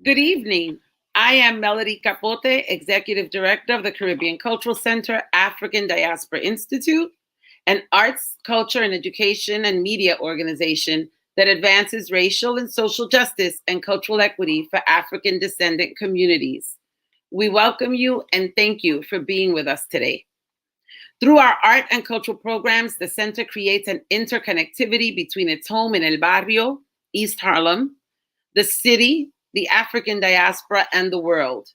Good evening. I am Melody Capote, Executive Director of the Caribbean Cultural Center, African Diaspora Institute, an arts, culture, and education and media organization that advances racial and social justice and cultural equity for African descendant communities. We welcome you and thank you for being with us today. Through our art and cultural programs, the center creates an interconnectivity between its home in El Barrio, East Harlem, the city, the African diaspora, and the world.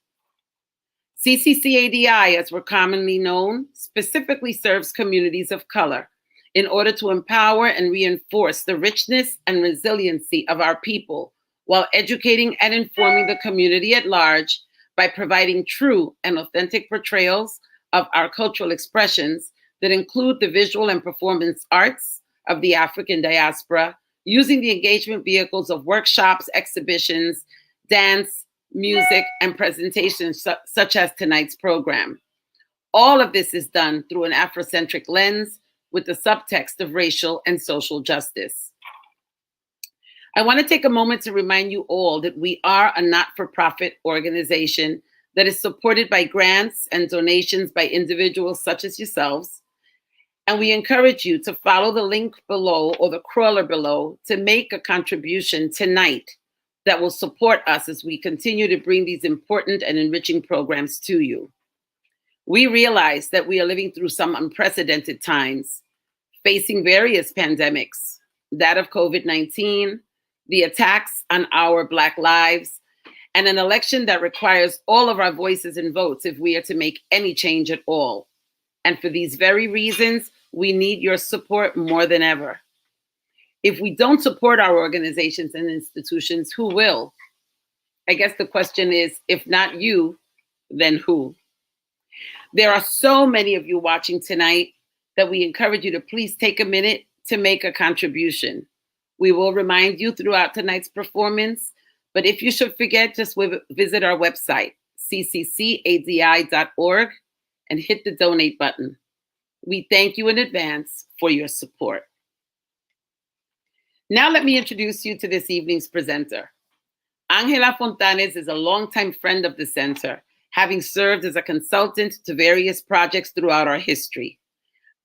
CCCADI, as we're commonly known, specifically serves communities of color in order to empower and reinforce the richness and resiliency of our people while educating and informing the community at large by providing true and authentic portrayals of our cultural expressions that include the visual and performance arts of the African diaspora, using the engagement vehicles of workshops, exhibitions, dance, music, and presentations such as tonight's program. All of this is done through an Afrocentric lens with the subtext of racial and social justice. I want to take a moment to remind you all that we are a not-for-profit organization that is supported by grants and donations by individuals such as yourselves. And we encourage you to follow the link below or the crawler below to make a contribution tonight that will support us as we continue to bring these important and enriching programs to you. We realize that we are living through some unprecedented times, facing various pandemics, that of COVID-19, the attacks on our Black lives, and an election that requires all of our voices and votes if we are to make any change at all. And for these very reasons, we need your support more than ever. If we don't support our organizations and institutions, who will? I guess the question is, if not you, then who? There are so many of you watching tonight that we encourage you to please take a minute to make a contribution. We will remind you throughout tonight's performance, but if you should forget, just visit our website, cccadi.org, and hit the donate button. We thank you in advance for your support. Now let me introduce you to this evening's presenter. Angela Fontanez is a longtime friend of the center, having served as a consultant to various projects throughout our history.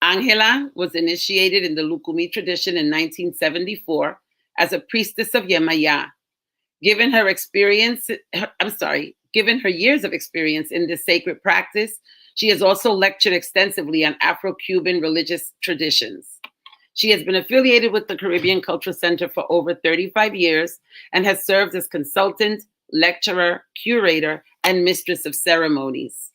Angela was initiated in the Lucumi tradition in 1974 as a priestess of Yemaya. Given her years of experience in this sacred practice, she has also lectured extensively on Afro-Cuban religious traditions. She has been affiliated with the Caribbean Cultural Center for over 35 years and has served as consultant, lecturer, curator, and mistress of ceremonies.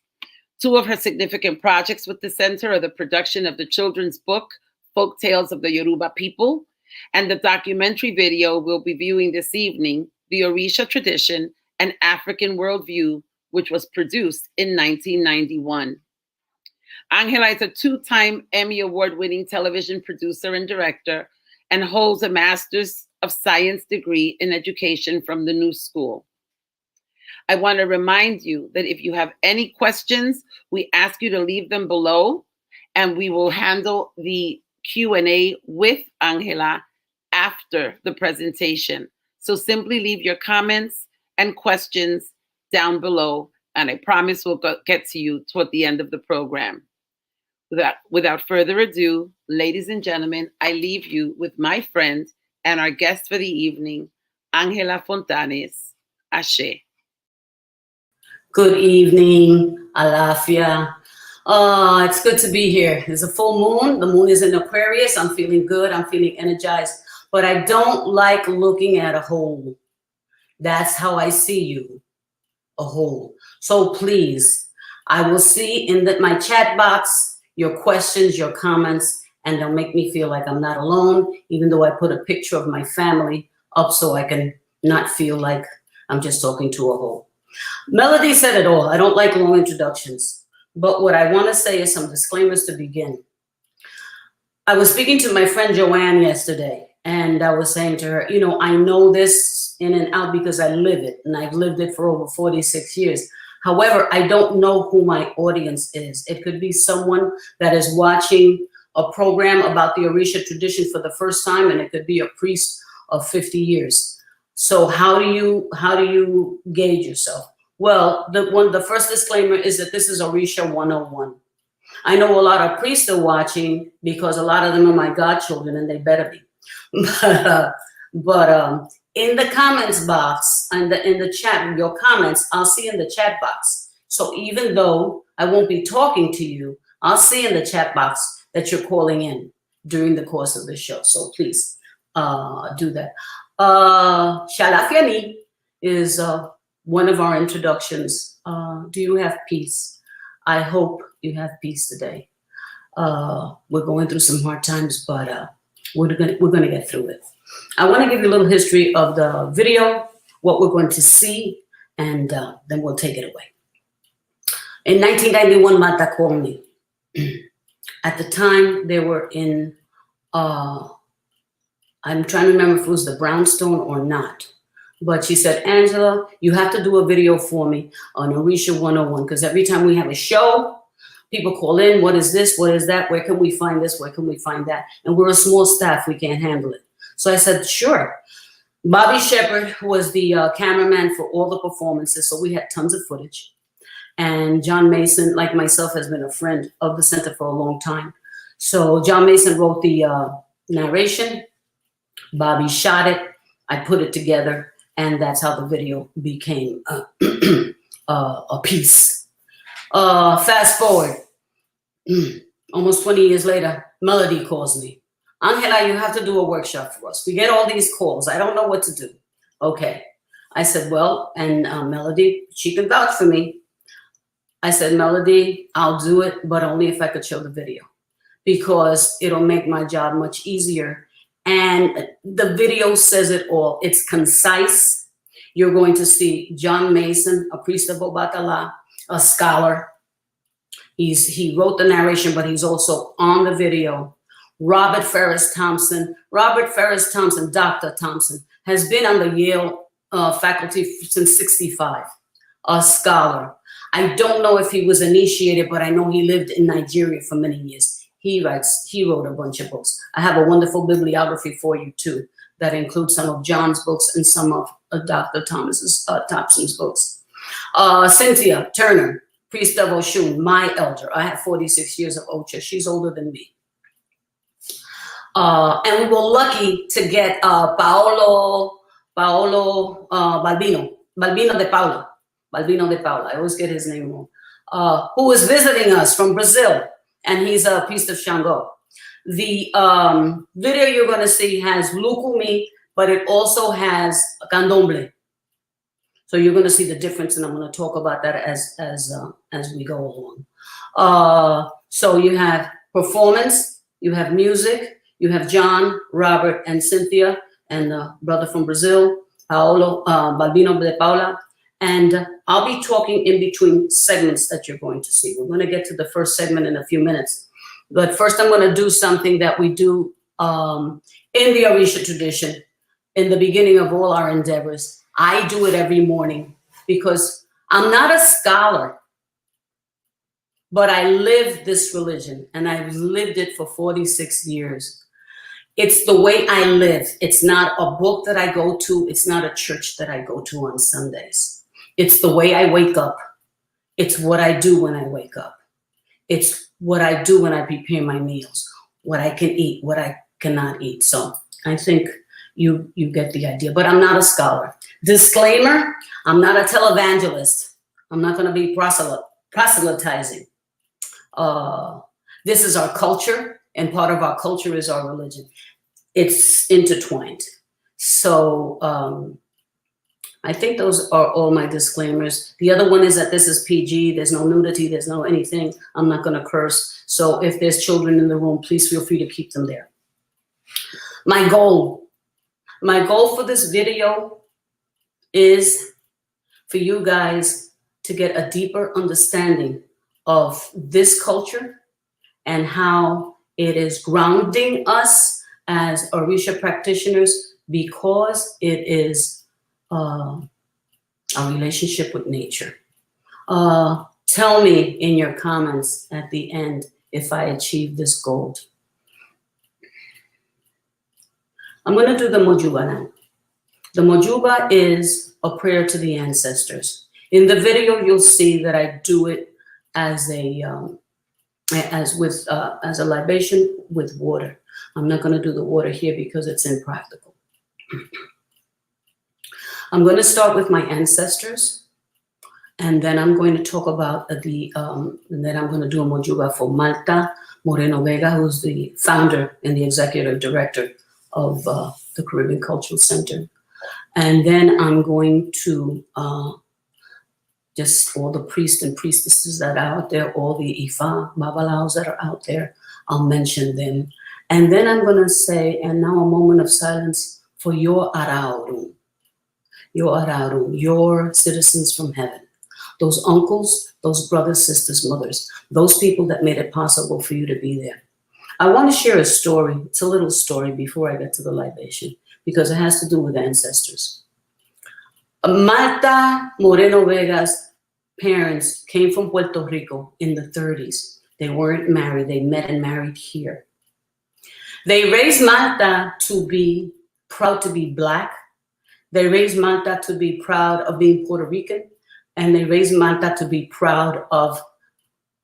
Two of her significant projects with the center are the production of the children's book, Folk Tales of the Yoruba People, and the documentary video we'll be viewing this evening, The Orisha Tradition, an African Worldview, which was produced in 1991. Angela is a two-time Emmy Award-winning television producer and director and holds a Master's of Science degree in education from the New School. I want to remind you that if you have any questions, we ask you to leave them below, and we will handle the Q&A with Angela after the presentation. So simply leave your comments and questions down below, and I promise we'll get to you toward the end of the program. Without further ado, ladies and gentlemen, I leave you with my friend and our guest for the evening, Angela Fontanez. Ashe. Good evening, Alafia. Oh, it's good to be here. It's a full moon. The moon is in Aquarius. I'm feeling good. I'm feeling energized. But I don't like looking at a hole. That's how I see you, a hole. So please, I will see in my chat box your questions, your comments, and they'll make me feel like I'm not alone, even though I put a picture of my family up so I can not feel like I'm just talking to a hole. Melody said it all. I don't like long introductions, but what I want to say is some disclaimers to begin. I was speaking to my friend Joanne yesterday, and I was saying to her, you know, I know this in and out because I live it, and I've lived it for over 46 years. However, I don't know who my audience is. It could be someone that is watching a program about the Orisha tradition for the first time, and it could be a priest of 50 years. So how do you gauge yourself? Well, the first disclaimer is that this is Orisha 101. I know a lot of priests are watching because a lot of them are my godchildren, and they better be. But in the comments box, and in the chat, your comments, I'll see in the chat box. So even though I won't be talking to you, I'll see in the chat box that you're calling in during the course of the show. So please do that. Shalafiani is one of our introductions. Do you have peace? I hope you have peace today. We're going through some hard times, but we're gonna get through it. I want to give you a little history of the video, what we're going to see, and then we'll take it away. In 1991, Mata called me. At the time, they were in, I'm trying to remember if it was the Brownstone or not. But she said, Angela, you have to do a video for me on Orisha 101, because every time we have a show, people call in, what is this, what is that, where can we find this, where can we find that? And we're a small staff, we can't handle it. So I said, sure. Bobby Shepard was the cameraman for all the performances, so we had tons of footage. And John Mason, like myself, has been a friend of the center for a long time. So John Mason wrote the narration, Bobby shot it, I put it together, and that's how the video became a piece. Fast forward, almost 20 years later, Melody calls me. Angela, you have to do a workshop for us. We get all these calls. I don't know what to do. Okay. I said, well, and Melody, she can vouch for me. I said, Melody, I'll do it, but only if I could show the video, because it'll make my job much easier. And the video says it all. It's concise. You're going to see John Mason, a priest of Obatala, a scholar. He wrote the narration, but he's also on the video. Robert Ferris Thompson. Robert Ferris Thompson, Dr. Thompson, has been on the Yale faculty since '65, a scholar. I don't know if he was initiated, but I know he lived in Nigeria for many years. He wrote a bunch of books. I have a wonderful bibliography for you too, that includes some of John's books and some of Dr. Thompson's books. Cynthia Turner, priest of Oshun, my elder. I have 46 years of Ocha. She's older than me. And we were lucky to get Paolo Balbino de Paula. I always get his name wrong. Who was visiting us from Brazil, and he's a priest of Shango. The video you're going to see has Lukumi, but it also has Candomblé. So you're going to see the difference, and I'm going to talk about that as we go along. So you have performance, you have music, you have John, Robert, and Cynthia, and the brother from Brazil, Paolo Balbino de Paula. And I'll be talking in between segments that you're going to see. We're going to get to the first segment in a few minutes. But first, I'm going to do something that we do in the Orisha tradition in the beginning of all our endeavors. I do it every morning because I'm not a scholar, but I live this religion, and I've lived it for 46 years. It's the way I live. It's not a book that I go to. It's not a church that I go to on Sundays. It's the way I wake up. It's what I do when I wake up. It's what I do when I prepare my meals, what I can eat, what I cannot eat. So I think you get the idea, but I'm not a scholar. Disclaimer, I'm not a televangelist. I'm not going to be proselytizing. This is our culture, and part of our culture is our religion. It's intertwined. So I think those are all my disclaimers. The other one is that this is PG. There's no nudity. There's no anything. I'm not going to curse. So if there's children in the room, please feel free to keep them there. My goal for this video is for you guys to get a deeper understanding of this culture and how it is grounding us as Orisha practitioners, because it is a relationship with nature. Tell me in your comments at the end if I achieve this goal. I'm going to do the Mujuba now. The Mujuba is a prayer to the ancestors. In the video, you'll see that I do it as a libation with water. I'm not going to do the water here because it's impractical. I'm going to start with my ancestors, and then I'm going to talk about and then I'm going to do a Mujuba for Malta Moreno Vega, who's the founder and the executive director of the Caribbean Cultural Center. And then I'm going to just all the priests and priestesses that are out there, all the Ifa, Babalaos that are out there, I'll mention them. And then I'm going to say, and now a moment of silence for your Arauru, your citizens from heaven, those uncles, those brothers, sisters, mothers, those people that made it possible for you to be there. I want to share a story. It's a little story before I get to the libation, because it has to do with ancestors. Malta Moreno Vega's parents came from Puerto Rico in the 30s. They weren't married. They met and married here. They raised Malta to be proud to be Black. They raised Malta to be proud of being Puerto Rican. And they raised Malta to be proud of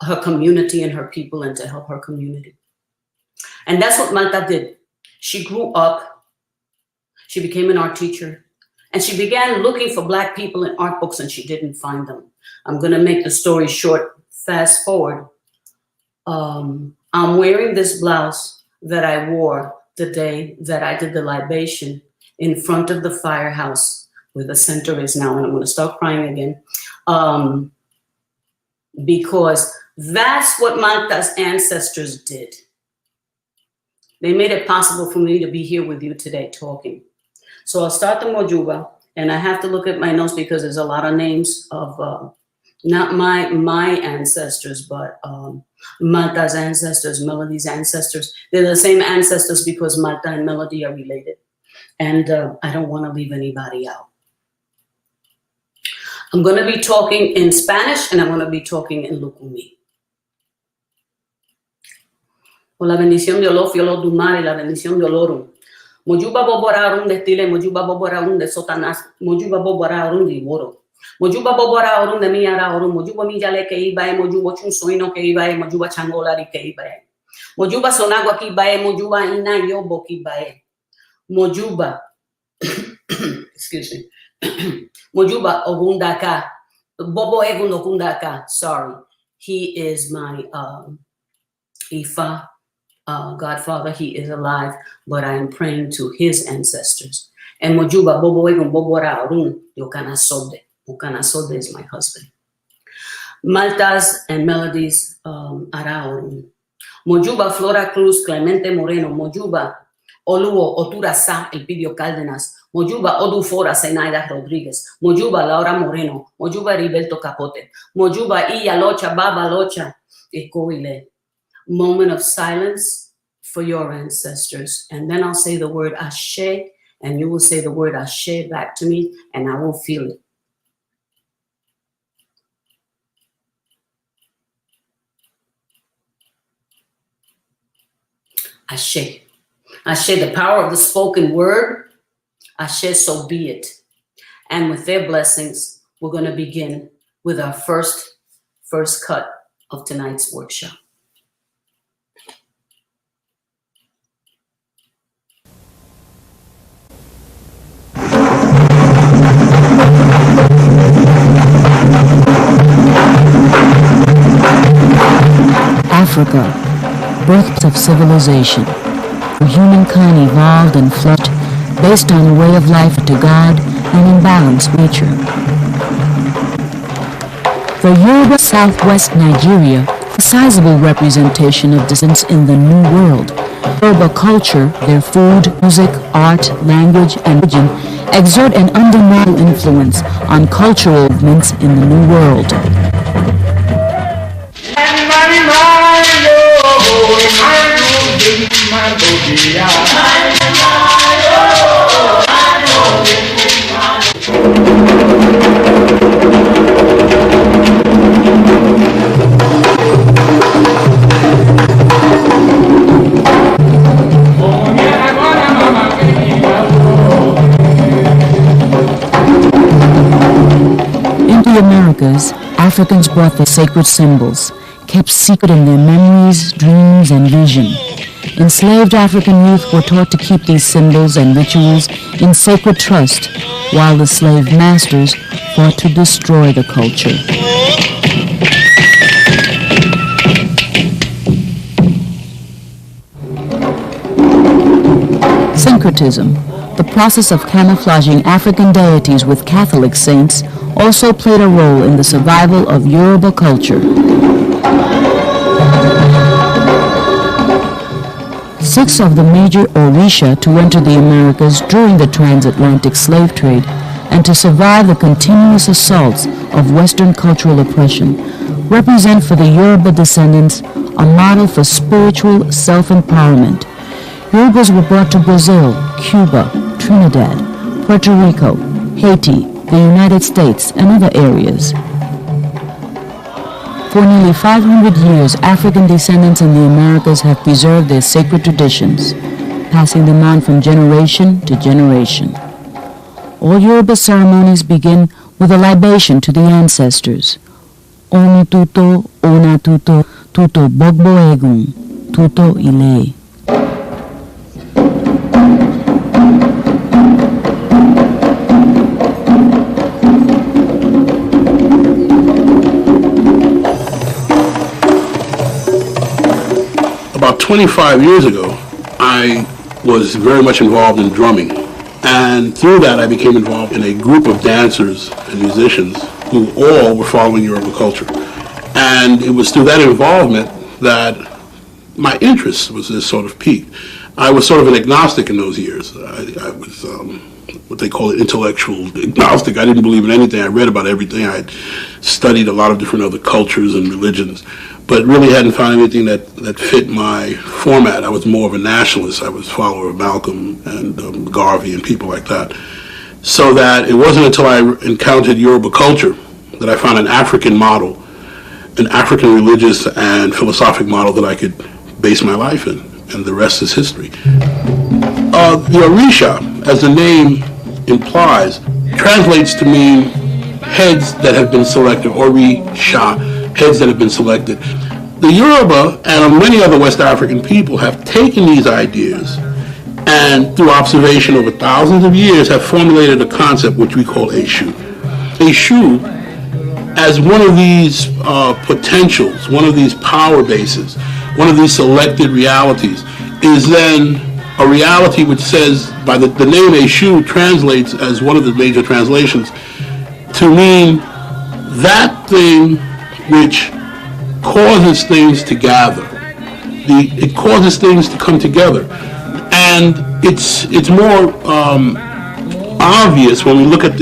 her community and her people and to help her community. And that's what Malta did. She grew up. She became an art teacher. And she began looking for Black people in art books, and she didn't find them. I'm going to make the story short. Fast forward. I'm wearing this blouse that I wore the day that I did the libation in front of the firehouse where the center is now. And I'm going to start crying again. Because that's what Malta's ancestors did. They made it possible for me to be here with you today talking. So I'll start the Mujuba, and I have to look at my notes because there's a lot of names of not my ancestors, but Malta's ancestors, Melody's ancestors. They're the same ancestors because Malta and Melody are related. And I don't want to leave anybody out. I'm going to be talking in Spanish, and I'm going to be talking in Lukumi. Con la bendición de Olof, Yolo Dumare, la bendición de Olorum. Mujuba Boborarum de Stile, Mujuba Boborarum de Sotanas, Mujuba Boborarum de Woro. Mujuba Boborarum de Miara Orum, Mujuba Mijale que iba, Mujuba Chunsoino que iba, Mujuba Changolari que iba. Mujuba Sonagua que iba, Mujuba Ina Yobo que iba. Mujuba, excuse me, Mujuba Ogundaka, Bobo Egundokundaka, sorry. He is my Ifa godfather. He is alive, but I am praying to his ancestors. And Mujuba Bobo Egun Bobora Arun, Yokana Sode. Yokana Sode is my husband. Malta's and Melody's Araurun. Mujuba Flora Cruz, Clemente Moreno, Mujuba Oluo Otura Sa, Elpidio Cárdenas, Mujuba Odufora Zenaida Rodríguez, Mujuba Laura Moreno, Mujuba Heriberto Capote, Mujuba Iya Locha, Baba Locha, Ikoile. Moment of silence for your ancestors. And then I'll say the word Ashe, and you will say the word Ashe back to me, and I will feel it. Ashe. Ashe, the power of the spoken word. Ashe, so be it. And with their blessings, we're going to begin with our first cut of tonight's workshop. Africa, birth of civilization, where humankind evolved and flourished based on a way of life to God and in balance with nature. For Yoruba, Southwest Nigeria, a sizable representation of descendants in the New World. Yoruba culture, their food, music, art, language, and religion exert an undeniable influence on cultural movements in the New World. Americas, Africans brought their sacred symbols, kept secret in their memories, dreams, and vision. Enslaved African youth were taught to keep these symbols and rituals in sacred trust, while the slave masters fought to destroy the culture. Syncretism, the process of camouflaging African deities with Catholic saints, also played a role in the survival of Yoruba culture. Six of the major Orisha to enter the Americas during the transatlantic slave trade and to survive the continuous assaults of Western cultural oppression represent for the Yoruba descendants a model for spiritual self-empowerment. Yorubas were brought to Brazil, Cuba, Trinidad, Puerto Rico, Haiti, the United States, and other areas. For nearly 500 years, African descendants in the Americas have preserved their sacred traditions, passing them on from generation to generation. All Yoruba ceremonies begin with a libation to the ancestors. Onu tuto, ona tuto, tuto bogbo egun, tuto ile. About 25 years ago, I was very much involved in drumming. And through that, I became involved in a group of dancers and musicians who all were following Yoruba culture. And it was through that involvement that my interest was this sort of peaked. I was sort of an agnostic in those years. I was what they call it intellectual agnostic. I didn't believe in anything. I read about everything. I had studied a lot of different other cultures and religions, but really hadn't found anything that fit my format. I was more of a nationalist. I was a follower of Malcolm and Garvey and people like that. So that it wasn't until I encountered Yoruba culture that I found an African model, an African religious and philosophic model that I could base my life in, and the rest is history. The Orisha, as the name implies, translates to mean heads that have been selected, Orisha, heads that have been selected. The Yoruba and many other West African people have taken these ideas and through observation over thousands of years have formulated a concept which we call Eshu. Eshu, as one of these potentials, one of these power bases, one of these selected realities, is then a reality which says, by the name Eshu translates as one of the major translations to mean that thing which causes things to gather. It causes things to come together. And it's more obvious when we look at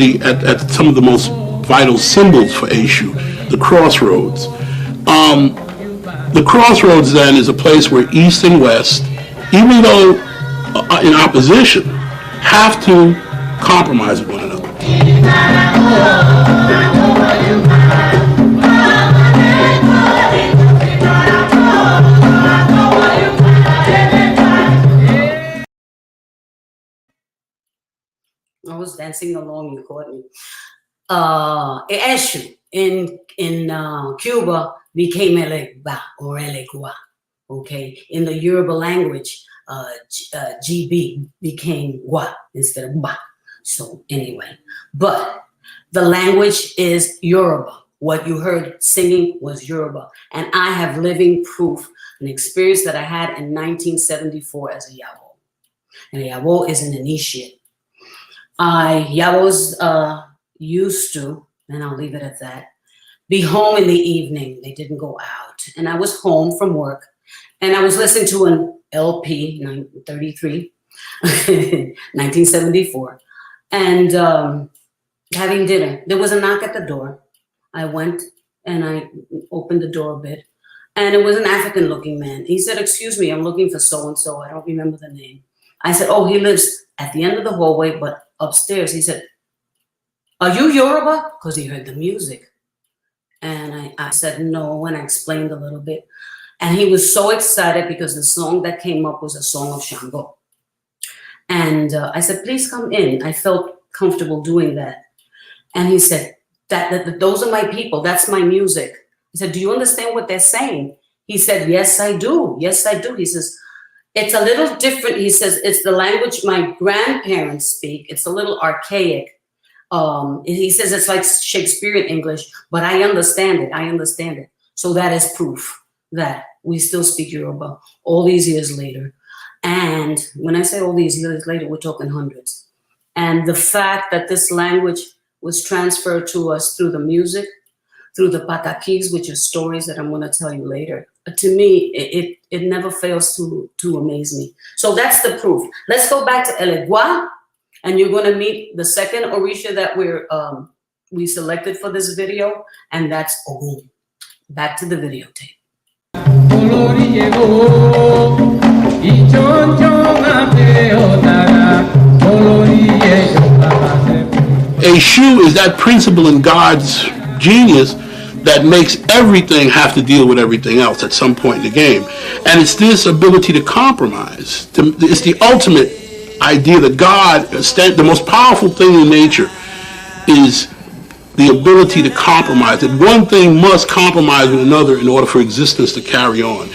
some of the most vital symbols for Eshu, the crossroads. The crossroads then is a place where East and West, even though in opposition, have to compromise with one another. I was dancing along, you caught me. Eshu in Cuba became Elegba or Elegua. Okay, in the Yoruba language, GB became Gua instead of Ba. So anyway, but the language is Yoruba. What you heard singing was Yoruba, and I have living proof, an experience that I had in 1974 as a Yabo. And a Yabo is an initiate. Yabos used to, and I'll leave it at that, be home in the evening. They didn't go out. And I was home from work, and I was listening to an LP, 1933, 1974, and having dinner. There was a knock at the door. I went, and I opened the door a bit, and it was an African-looking man. He said, "Excuse me, I'm looking for so-and-so. I don't remember the name." I said, "Oh, he lives at the end of the hallway, but upstairs." He said, "Are you Yoruba?" Because he heard the music. And I said no, and I explained a little bit. And he was so excited because the song that came up was a song of Shango. And I said, "Please come in." I felt comfortable doing that. And he said, those are my people. That's my music. I said, do you understand what they're saying? He said, yes, I do. Yes, I do. He says, it's a little different. He says, it's the language my grandparents speak. It's a little archaic. He says it's like Shakespearean English, but I understand it. I understand it. So that is proof that we still speak Yoruba all these years later. And when I say all these years later, we're talking hundreds. And the fact that this language was transferred to us through the music, through the patakis, which are stories that I'm going to tell you later. To me, it never fails to amaze me. So that's the proof. Let's go back to Elegua, and you're going to meet the second Orisha that we selected for this video, and that's Ogun. Back to the videotape. A shu is that principle in God's genius that makes everything have to deal with everything else at some point in the game. And it's this ability to compromise. It's the ultimate idea that God, the most powerful thing in nature, is the ability to compromise. That one thing must compromise with another in order for existence to carry on.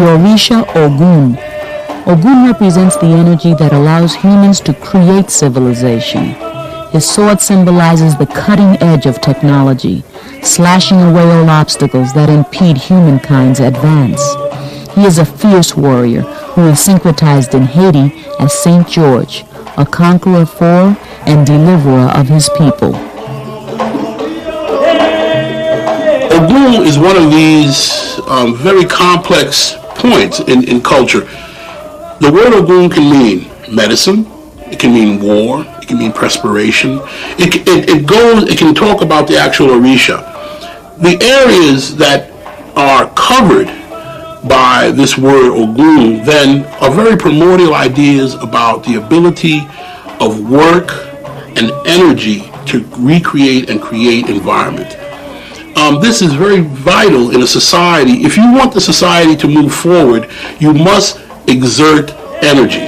Orisha Ogun. Ogun represents the energy that allows humans to create civilization. His sword symbolizes the cutting edge of technology, slashing away all obstacles that impede humankind's advance. He is a fierce warrior who is syncretized in Haiti as Saint George, a conqueror for and deliverer of his people. Ogun is one of these very complex points in culture. The word Ogun can mean medicine, it can mean war, it can mean perspiration. It can talk about the actual Orisha. The areas that are covered by this word Ogun then are very primordial ideas about the ability of work and energy to recreate and create environment. This is very vital in a society. If you want the society to move forward, you must exert energy.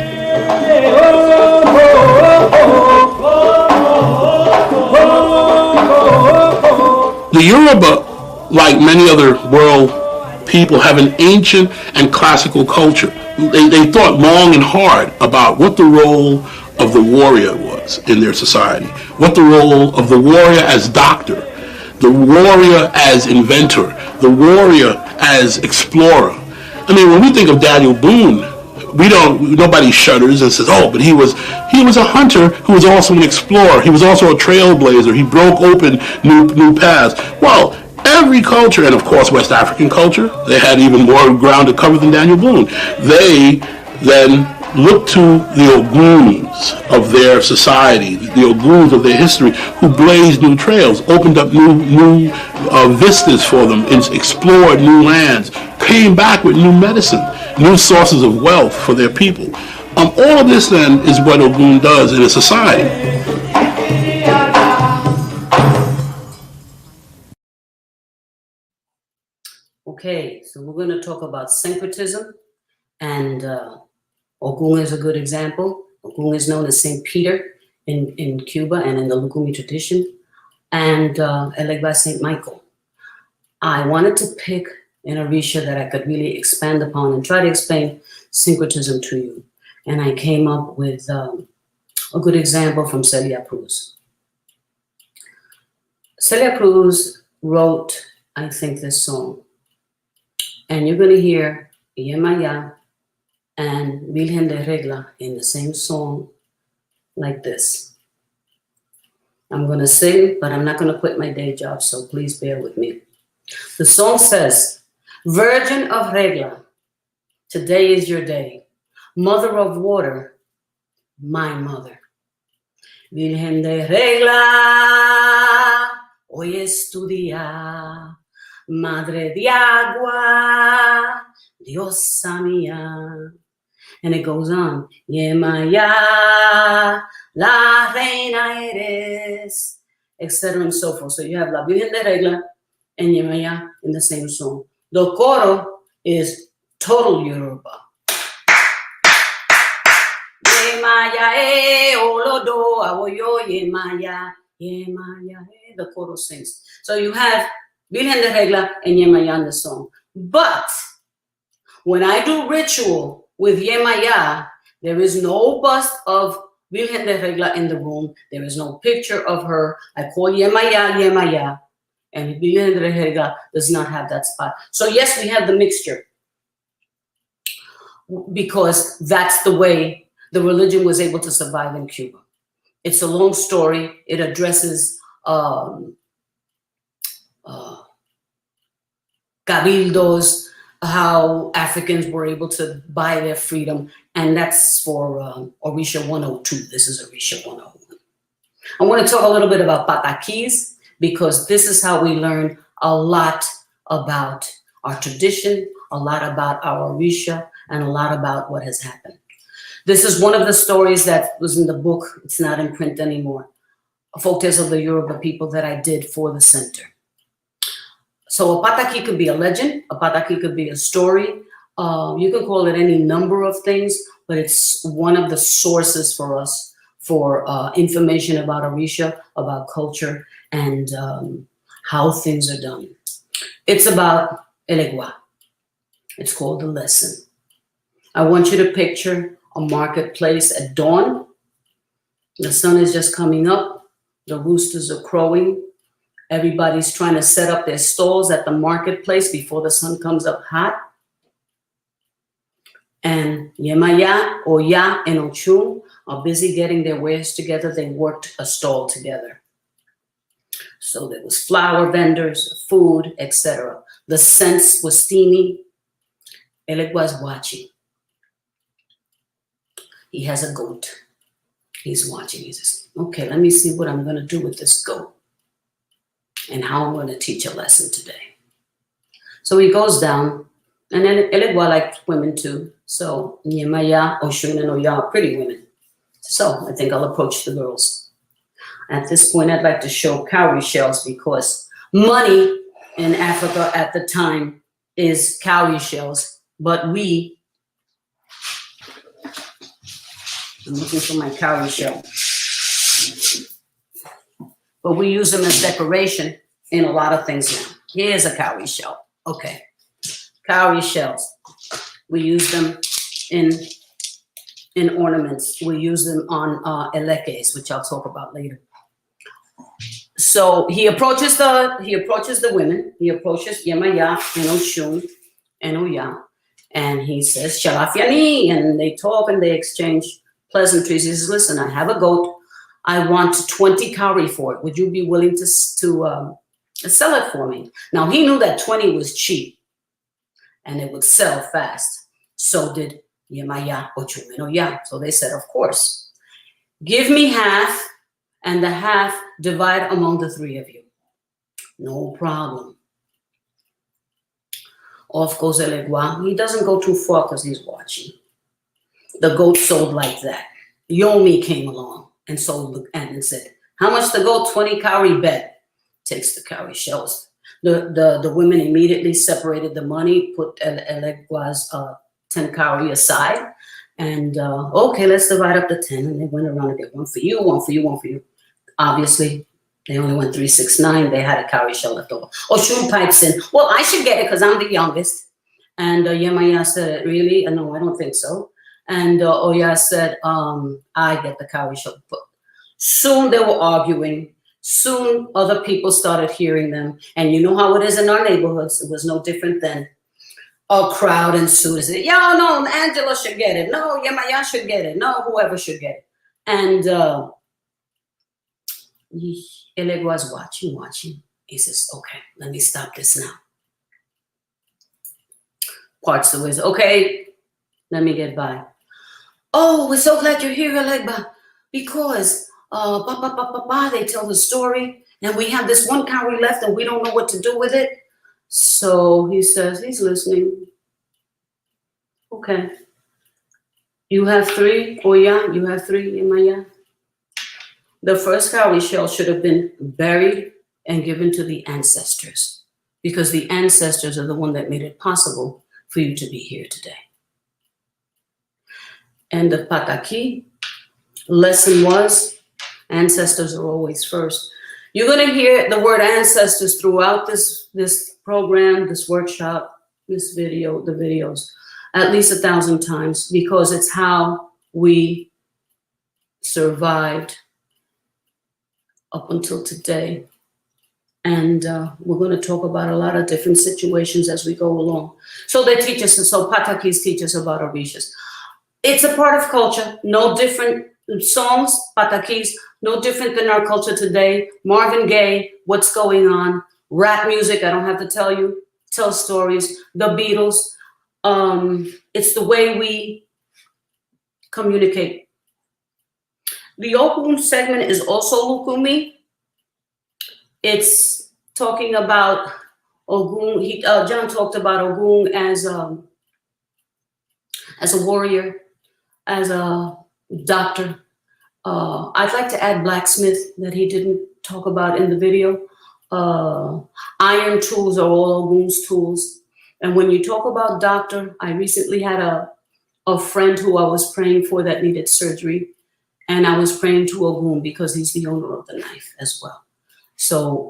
The Yoruba, like many other world people, have an ancient and classical culture. They thought long and hard about what the role of the warrior was in their society, what the role of the warrior as doctor, the warrior as inventor, the warrior as explorer. I mean, when we think of Daniel Boone, nobody shudders and says, oh, but he was a hunter who was also an explorer. He was also a trailblazer. He broke open new paths. Well, every culture, and of course West African culture, they had even more ground to cover than Daniel Boone. They then look to the Oguns of their society, the Oguns of their history, who blazed new trails, opened up new vistas for them, explored new lands, came back with new medicine, new sources of wealth for their people. All of this then is what Ogun does in a society. Okay, so we're going to talk about syncretism, and Ogun is a good example. Ogun is known as St. Peter in Cuba and in the Lukumi tradition, and Elegba St. Michael. I wanted to pick in Orisha that I could really expand upon and try to explain syncretism to you. And I came up with a good example from Celia Cruz. Celia Cruz wrote, I think, this song. And you're going to hear Yemaya and Virgen de Regla in the same song like this. I'm going to sing, but I'm not going to quit my day job, so please bear with me. The song says, Virgin of Regla, today is your day. Mother of water, my mother. Virgen de Regla, hoy es tu día. Madre de agua, diosa mía. And it goes on. Yemaya, la reina eres, etc. and so forth. So you have La Virgen de Regla and Yemaya in the same song. The coro is total Yoruba. Yemaya olodo awoyo Yemaya, Yemaya. The coro sings. So you have Virgen de Regla and Yemaya in the song. But when I do ritual with Yemaya, there is no bust of Virgen de Regla in the room. There is no picture of her. I call Yemaya, Yemaya. And Virgen de Regla does not have that spot. So yes, we have the mixture. Because that's the way the religion was able to survive in Cuba. It's a long story. It addresses cabildos, how Africans were able to buy their freedom. And that's for Orisha 102. This is Orisha 101. I want to talk a little bit about patakis, because this is how we learn a lot about our tradition, a lot about our Orisha, and a lot about what has happened. This is one of the stories that was in the book. It's not in print anymore. Folk tales of the Yoruba people that I did for the center. So a pataki could be a legend. A pataki could be a story. You can call it any number of things, but it's one of the sources for us for information about Orisha, about culture, and how things are done. It's about Elegua. It's called The Lesson. I want you to picture a marketplace at dawn. The sun is just coming up. The roosters are crowing. Everybody's trying to set up their stalls at the marketplace before the sun comes up hot. And Yemaya, Oya, and Ochun are busy getting their wares together. They worked a stall together. So there was flower vendors, food, etc. The scents was steamy. Elegwa's watching. He has a goat. He's watching. He says, okay, let me see what I'm going to do with this goat and how I'm going to teach a lesson today. So he goes down, and then Elegwa liked women too. So Yemaya, Oshun, and Oya are pretty women. So I think I'll approach the girls. At this point, I'd like to show cowrie shells, because money in Africa at the time is cowrie shells, but I'm looking for my cowrie shell. But we use them as decoration in a lot of things now. Here's a cowrie shell. Okay. Cowrie shells. We use them in ornaments. We use them on elekes, which I'll talk about later. So he approaches the women. He approaches Yemaya and Oshun and Oya, and he says, Shalafiani, and they talk and they exchange pleasantries. He says, listen, I have a goat. I want 20 cowrie for it. Would you be willing to sell it for me? Now, he knew that 20 was cheap and it would sell fast. So did Yemaya, Ochun, and Oya. So they said, of course. Give me half, and the half divide among the three of you. No problem. Off goes Elegua. He doesn't go too far because he's watching. The goat sold like that. Yomi came along and sold and said, how much the goat? 20 cowrie bet. Takes the cowrie shells. The women immediately separated the money, put Elegua's 10 cowrie aside, and okay, let's divide up the 10. And they went around and get one for you, one for you, one for you. Obviously, They only went 369. They had a cowrie shell left over. Oshun pipes in. Well, I should get it because I'm the youngest. And Yemaya said, really? No, I don't think so. And Oya said, I get the cowrie shell. But soon they were arguing. Soon other people started hearing them. And you know how it is in our neighborhoods. It was no different than a crowd ensued. They said, yo, no, Angela should get it. No, Yemaya should get it. No, whoever should get it. And Eleg was watching. He says, okay, let me stop this now. Parts the ways, okay, let me get by. Oh, we're so glad you're here, Elegba, because they tell the story, and we have this one cowrie left, and we don't know what to do with it. So he says, he's listening. Okay. You have 3, Oya, you have 3, Yemaya. The first cowrie shell should have been buried and given to the ancestors, because the ancestors are the one that made it possible for you to be here today. And the Pataki lesson was, ancestors are always first. You're gonna hear the word ancestors throughout this program, this workshop, this video, the videos, at least 1,000 times, because it's how we survived up until today. And we're going to talk about a lot of different situations as we go along. So they teach us, so Patakis teach us about Orishas. It's a part of culture, no different songs, Patakis, no different than our culture today. Marvin Gaye, what's going on? Rap music, I don't have to tell you, tell stories. The Beatles, it's the way we communicate. The Ogun segment is also Lukumi. It's talking about Ogun. John talked about Ogun as a warrior, as a doctor. I'd like to add blacksmith that he didn't talk about in the video. Iron tools are all Ogun's tools. And when you talk about doctor, I recently had a friend who I was praying for that needed surgery. And I was praying to Ogun because he's the owner of the knife as well. So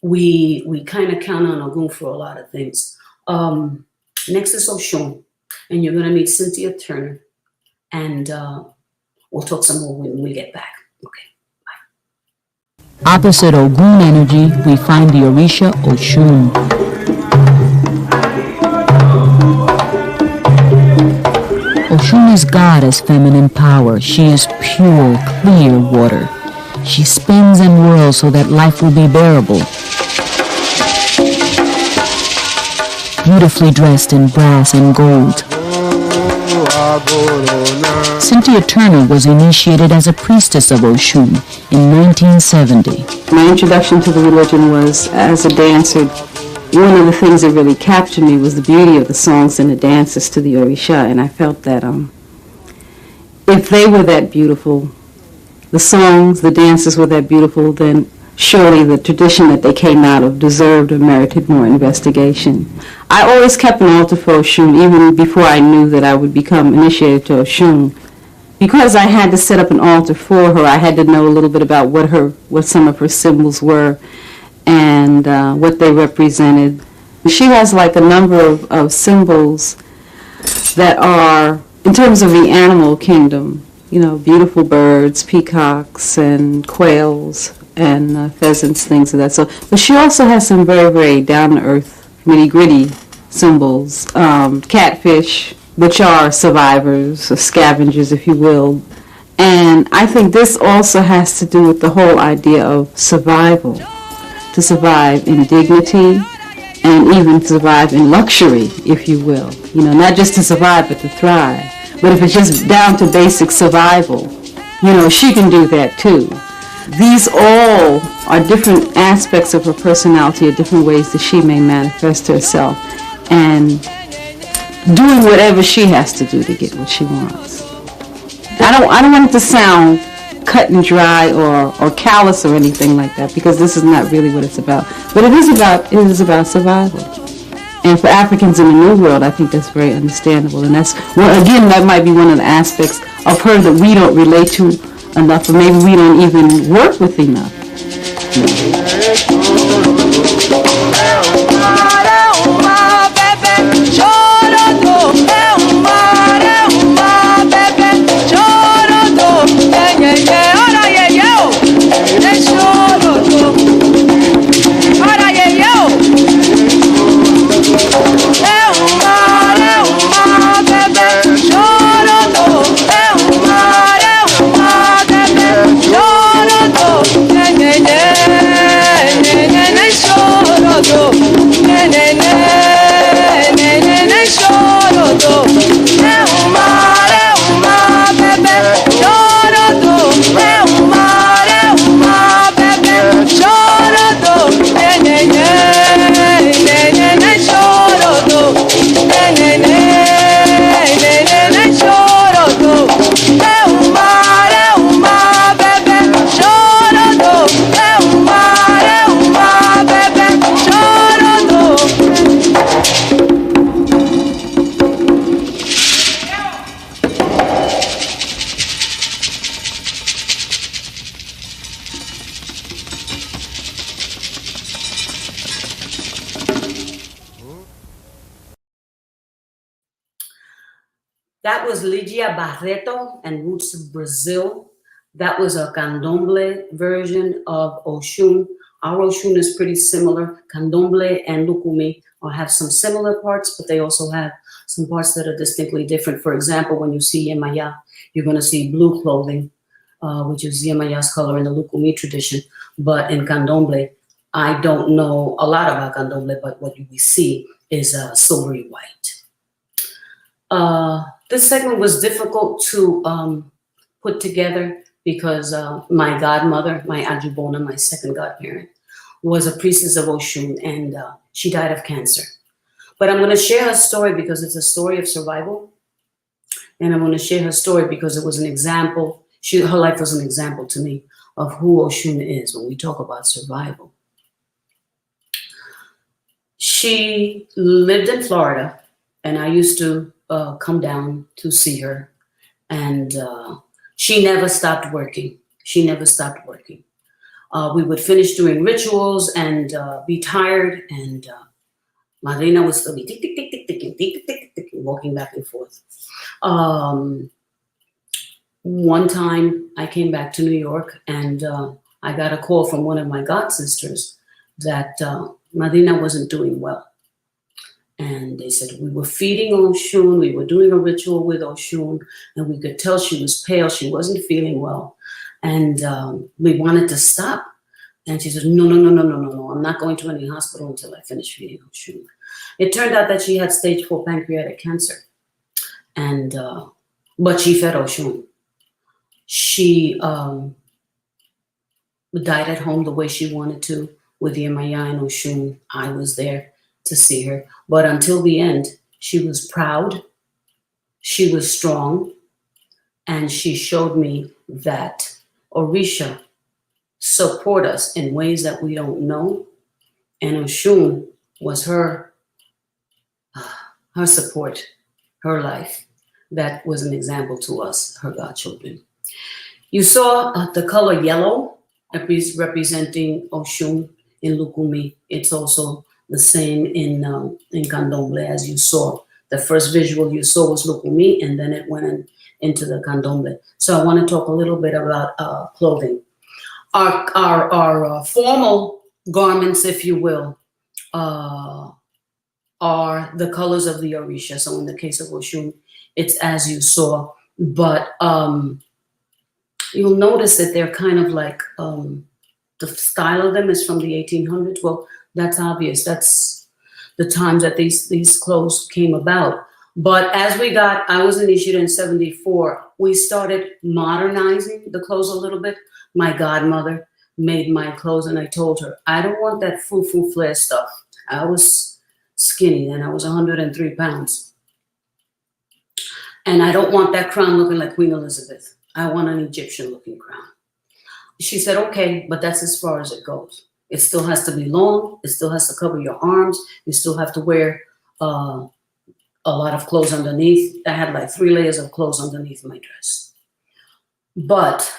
we kind of count on Ogun for a lot of things. Next is Oshun, and you're going to meet Cynthia Turner, and we'll talk some more when we get back. Okay, bye. Opposite Ogun energy, we find the Orisha Oshun. Oshun is God as feminine power. She is pure, clear water. She spins and whirls so that life will be bearable. Beautifully dressed in brass and gold. Cynthia Turner was initiated as a priestess of Oshun in 1970. My introduction to the religion was as a dancer. One of the things that really captured me was the beauty of the songs and the dances to the Orisha, and I felt that if they were that beautiful, the songs, the dances were that beautiful, then surely the tradition that they came out of deserved or merited more investigation. I always kept an altar for Oshun, even before I knew that I would become initiated to Oshun. Because I had to set up an altar for her, I had to know a little bit about what some of her symbols were and what they represented. She has like a number of symbols that are, in terms of the animal kingdom, you know, beautiful birds, peacocks, and quails, and pheasants, things of that sort. But she also has some very, very down-to-earth, nitty-gritty symbols. Catfish, which are survivors, or scavengers, if you will. And I think this also has to do with the whole idea of survival. To survive in dignity, and even to survive in luxury, if you will. You know, not just to survive, but to thrive. But if it's just down to basic survival, you know, she can do that too. These all are different aspects of her personality, or different ways that she may manifest herself, and doing whatever she has to do to get what she wants. I don't want it to sound cut and dry or callous or anything like that, because this is not really what it's about. But it is about survival. And for Africans in the New World, I think that's very understandable. And that's, well, again, that might be one of the aspects of her that we don't relate to enough, or maybe we don't even work with enough. That was Ligia Barreto and Roots of Brazil. That was a candomblé version of Oshun. Our Oshun is pretty similar. Candomblé and Lukumi have some similar parts, but they also have some parts that are distinctly different. For example, when you see Yemaya, you're going to see blue clothing, which is Yemaya's color in the Lukumi tradition. But in Candomblé, I don't know a lot about Candomblé, but what we see is silvery white. This segment was difficult to put together because my godmother, my Ajubona, my second godparent, was a priestess of Oshun, and she died of cancer. But I'm going to share her story because it's a story of survival. And I'm going to share her story because it was an example. Her life was an example to me of who Oshun is when we talk about survival. She lived in Florida, and I used to come down to see her, and she never stopped working. She never stopped working. We would finish doing rituals and be tired, and Marina would still be tick, tick, tick, tick, tick, tick, tick, tick, tick, walking back and forth. One time I came back to New York, and I got a call from one of my god sisters that Marina wasn't doing well. And they said we were feeding Oshun, we were doing a ritual with Oshun, and we could tell she was pale, she wasn't feeling well. And we wanted to stop. And she said, no, I'm not going to any hospital until I finish feeding Oshun. It turned out that she had stage 4 pancreatic cancer. And, but she fed Oshun. She died at home the way she wanted to with Yemaya and Oshun. I was there to see her. But until the end, she was proud, she was strong, and she showed me that Orisha support us in ways that we don't know. And Oshun was her support, her life. That was an example to us, her godchildren. You saw the color yellow representing Oshun in Lukumi. It's also the same in Candomblé, as you saw. The first visual you saw was Lukumi, and then it went into the Candomblé. So I want to talk a little bit about clothing. Our formal garments, if you will, are the colors of the Orisha. So in the case of Oshun, it's as you saw. But you'll notice that they're kind of like, the style of them is from the 1800s. Well, that's obvious. That's the times that these clothes came about. But as I was initiated in 74, we started modernizing the clothes a little bit. My godmother made my clothes, and I told her, I don't want that foo-foo flare stuff. I was skinny then. I was 103 pounds. And I don't want that crown looking like Queen Elizabeth. I want an Egyptian-looking crown. She said, okay, but that's as far as it goes. It still has to be long. It still has to cover your arms. You still have to wear a lot of clothes underneath. I had like 3 layers of clothes underneath my dress. But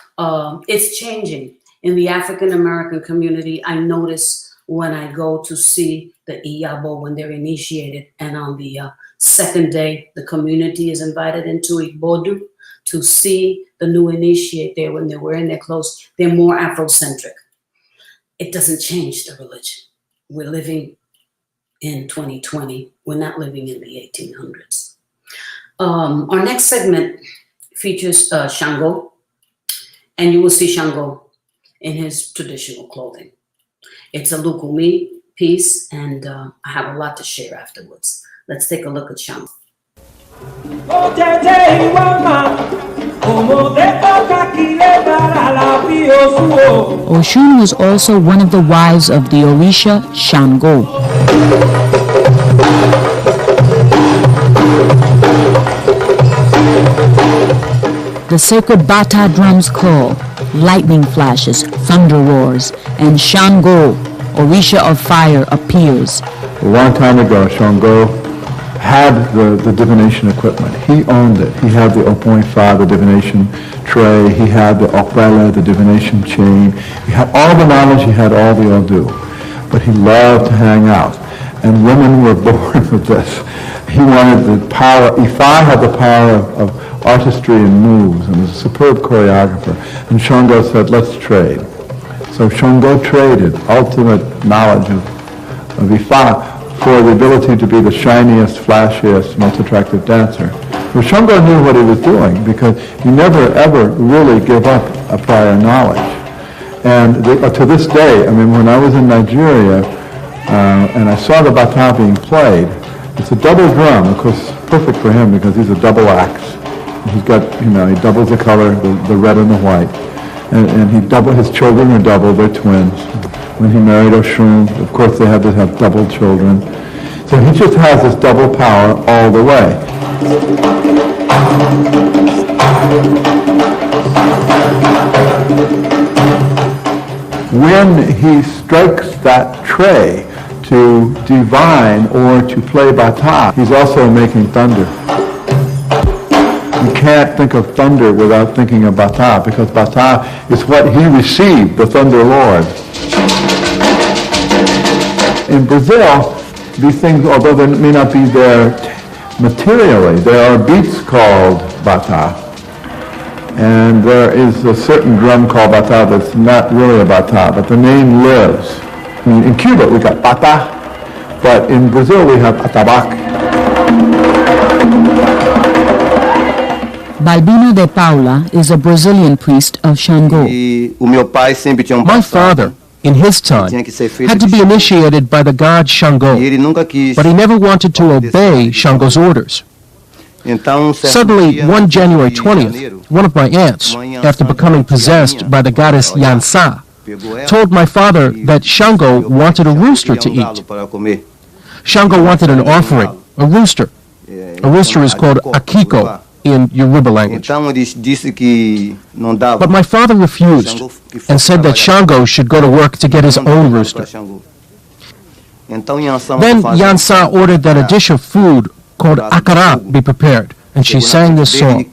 it's changing. In the African American community, I notice when I go to see the Iyabo when they're initiated, and on the second day, the community is invited into Igbodu to see the new initiate there when they're wearing their clothes. They're more Afrocentric. It doesn't change the religion. We're living in 2020. We're not living in the 1800s. Our next segment features Shango, and you will see Shango in his traditional clothing. It's a Lukumi piece, and I have a lot to share afterwards. Let's take a look at Shango. Oshun was also one of the wives of the Orisha Shango. The sacred bata drums call, lightning flashes, thunder roars, and Shango, Orisha of fire, appears. A long time ago, Shango had the divination equipment. He owned it. He had the 0.5, the divination tray. He had the Obatala, the divination chain. He had all the knowledge. He had all the Odu. But he loved to hang out. And women were born with this. He wanted the power. Ifa had the power of artistry and moves, and was a superb choreographer. And Shango said, let's trade. So Shango traded ultimate knowledge of Ifa for the ability to be the shiniest, flashiest, most attractive dancer. Well, Shango knew what he was doing because he never, ever really gave up a prior knowledge. And to this day, I mean, when I was in Nigeria and I saw the bata being played, it's a double drum, of course, perfect for him because he's a double axe. He's got, he doubles the color, the red and the white. And his children are double, they're twins. When he married Oshun, of course they had to have double children. So he just has this double power all the way. When he strikes that tray to divine or to play bata, he's also making thunder. You can't think of thunder without thinking of bata, because bata is what he received, the Thunder Lord. In Brazil, these things, although they may not be there materially, there are beats called bata. And there is a certain drum called bata that's not really a bata, but the name lives. In Cuba, we got bata, but in Brazil, we have atabaque. Balbino de Paula is a Brazilian priest of Shango. My father, in his time, had to be initiated by the god Shango, but he never wanted to obey Shango's orders. Suddenly, one January 20th, one of my aunts, after becoming possessed by the goddess Yansa, told my father that Shango wanted a rooster to eat. Shango wanted an offering, a rooster. A rooster is called akiko in Yoruba language. But my father refused and said that Shango should go to work to get his own rooster. Then Yansa ordered that a dish of food called akara be prepared, and she sang this song.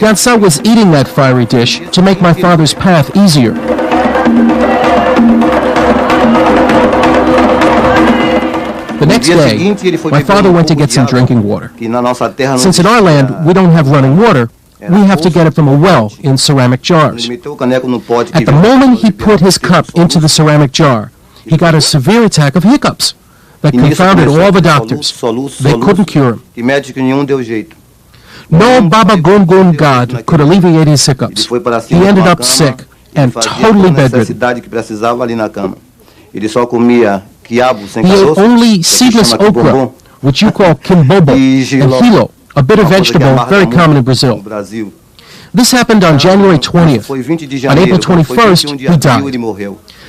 Yansa was eating that fiery dish to make my father's path easier. The next day, my father went to get some drinking water. Since in our land we don't have running water, we have to get it from a well in ceramic jars. At the moment he put his cup into the ceramic jar, he got a severe attack of hiccups that confounded all the doctors. They couldn't cure him. No Baba Gungun god could alleviate his hiccups. He ended up sick and totally bedridden. He ate only seedless okra, which you call kimbobo, and hilo, a bitter vegetable very common in Brazil. This happened on January 20th. On April 21st, he died.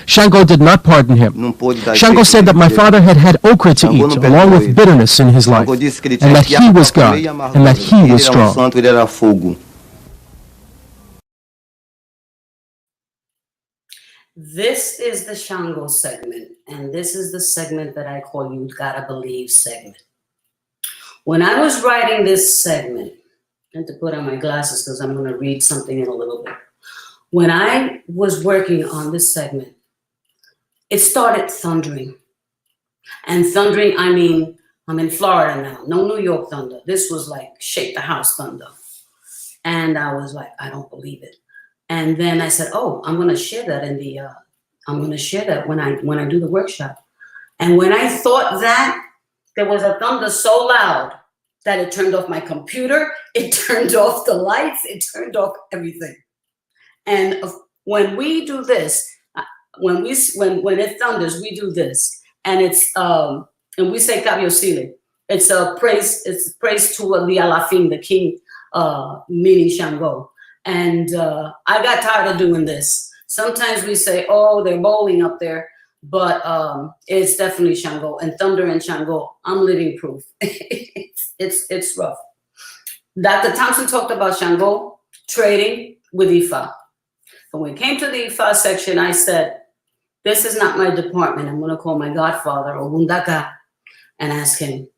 Shango did not pardon him. Shango said that my father had had okra to eat, along with bitterness in his life, and that he was God, and that he was strong. This is the Shango segment, and this is the segment that I call You Gotta Believe segment. When I was writing this segment, and to put on my glasses because I'm going to read something in a little bit. When I was working on this segment, it started thundering. And thundering, I mean, I'm in Florida now, no New York thunder. This was like shake the house thunder. And I was like, I don't believe it. And then I said, oh, I'm going to share that in the, I'm going to share that when I do the workshop. And when I thought that, there was a thunder so loud that it turned off my computer, it turned off the lights, it turned off everything. And when we do this, when it thunders, we do this, and it's and we say Kabiosile. It's a praise. It's praise to the Alafin, the king, meaning Shango. And I got tired of doing this. Sometimes we say, oh, they're bowling up there, but it's definitely Shango, and thunder and Shango. I'm living proof. It's rough. Dr. Thompson talked about Shango trading with Ifa. When we came to the Ifa section, I said, this is not my department. I'm going to call my godfather, Ogundaka, and ask him.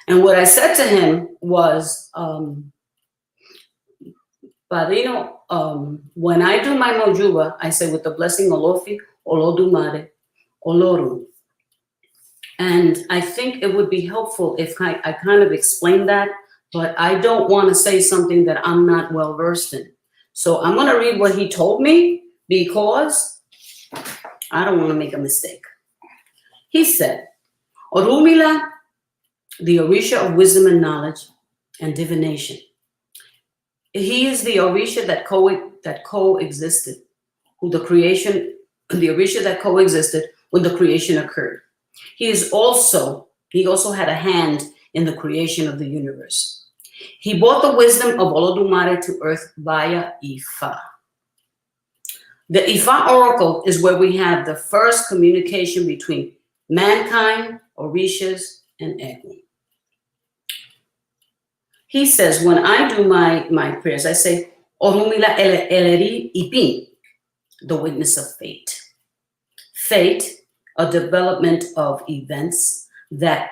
And what I said to him was, Padrino, when I do my Mujuba, I say with the blessing Olofi, Olodumare, Oloru. And I think it would be helpful if I kind of explain that, but I don't want to say something that I'm not well versed in. So I'm going to read what he told me because I don't want to make a mistake. He said, Orumila, the Orisha of wisdom and knowledge and divination. He is the Orisha that coexisted with the creation, the Orisha that coexisted when the creation occurred. He also had a hand in the creation of the universe. He brought the wisdom of Olodumare to earth via Ifa. The Ifa oracle is where we have the first communication between mankind, Orishas, and Egun. He says, when I do my prayers, I say, Orumila eleri ipin, the witness of fate. Fate, a development of events that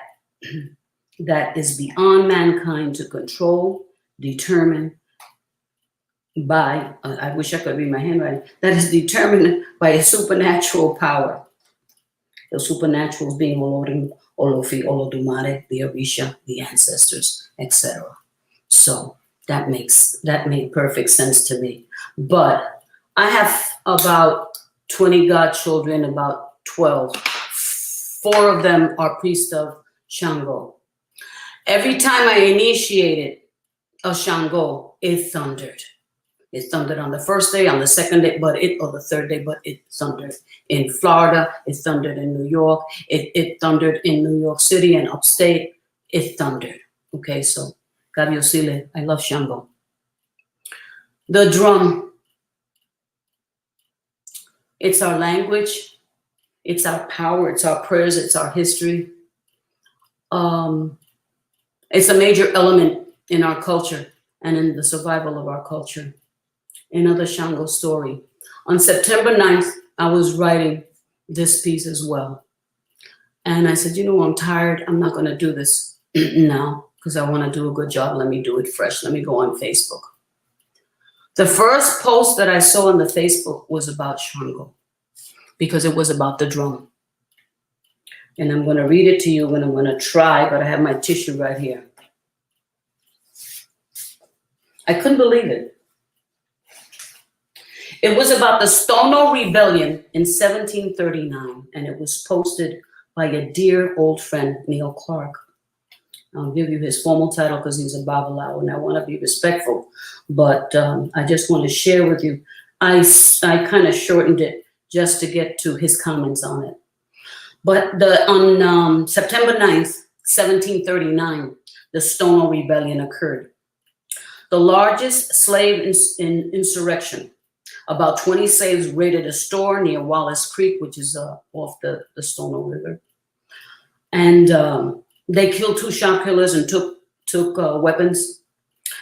is beyond mankind to control, determine by, I wish I could read my handwriting, that is determined by a supernatural power. The supernaturals being Olorim, Olofi, Olodumare, the Orisha, the ancestors, etc. So that made perfect sense to me. But I have about 20 godchildren, about 12. 4 of them are priests of Shango. Every time I initiated a Shango, it thundered. It thundered on the first day, on the second day, or the third day, but it thundered in Florida. It thundered in New York. It thundered in New York City and upstate. It thundered. Okay, so Kabiosile, I love Shango. The drum. It's our language. It's our power. It's our prayers. It's our history. It's a major element in our culture and in the survival of our culture. Another Shango story. On September 9th, I was writing this piece as well. And I said, I'm tired. I'm not going to do this now because I want to do a good job. Let me do it fresh. Let me go on Facebook. The first post that I saw on the Facebook was about Shango because it was about the drum. And I'm going to read it to you and I'm going to try, but I have my tissue right here. I couldn't believe it. It was about the Sonal Rebellion in 1739, and it was posted by a dear old friend, Neil Clark. I'll give you his formal title because he's a Babalawo, and I want to be respectful, but I just want to share with you. I kind of shortened it just to get to his comments on it. But on September 9th, 1739, the Sonal Rebellion occurred. The largest slave insurrection. About 20 slaves raided a store near Wallace Creek, which is off the Sonal River. And they killed 2 shop killers and took weapons.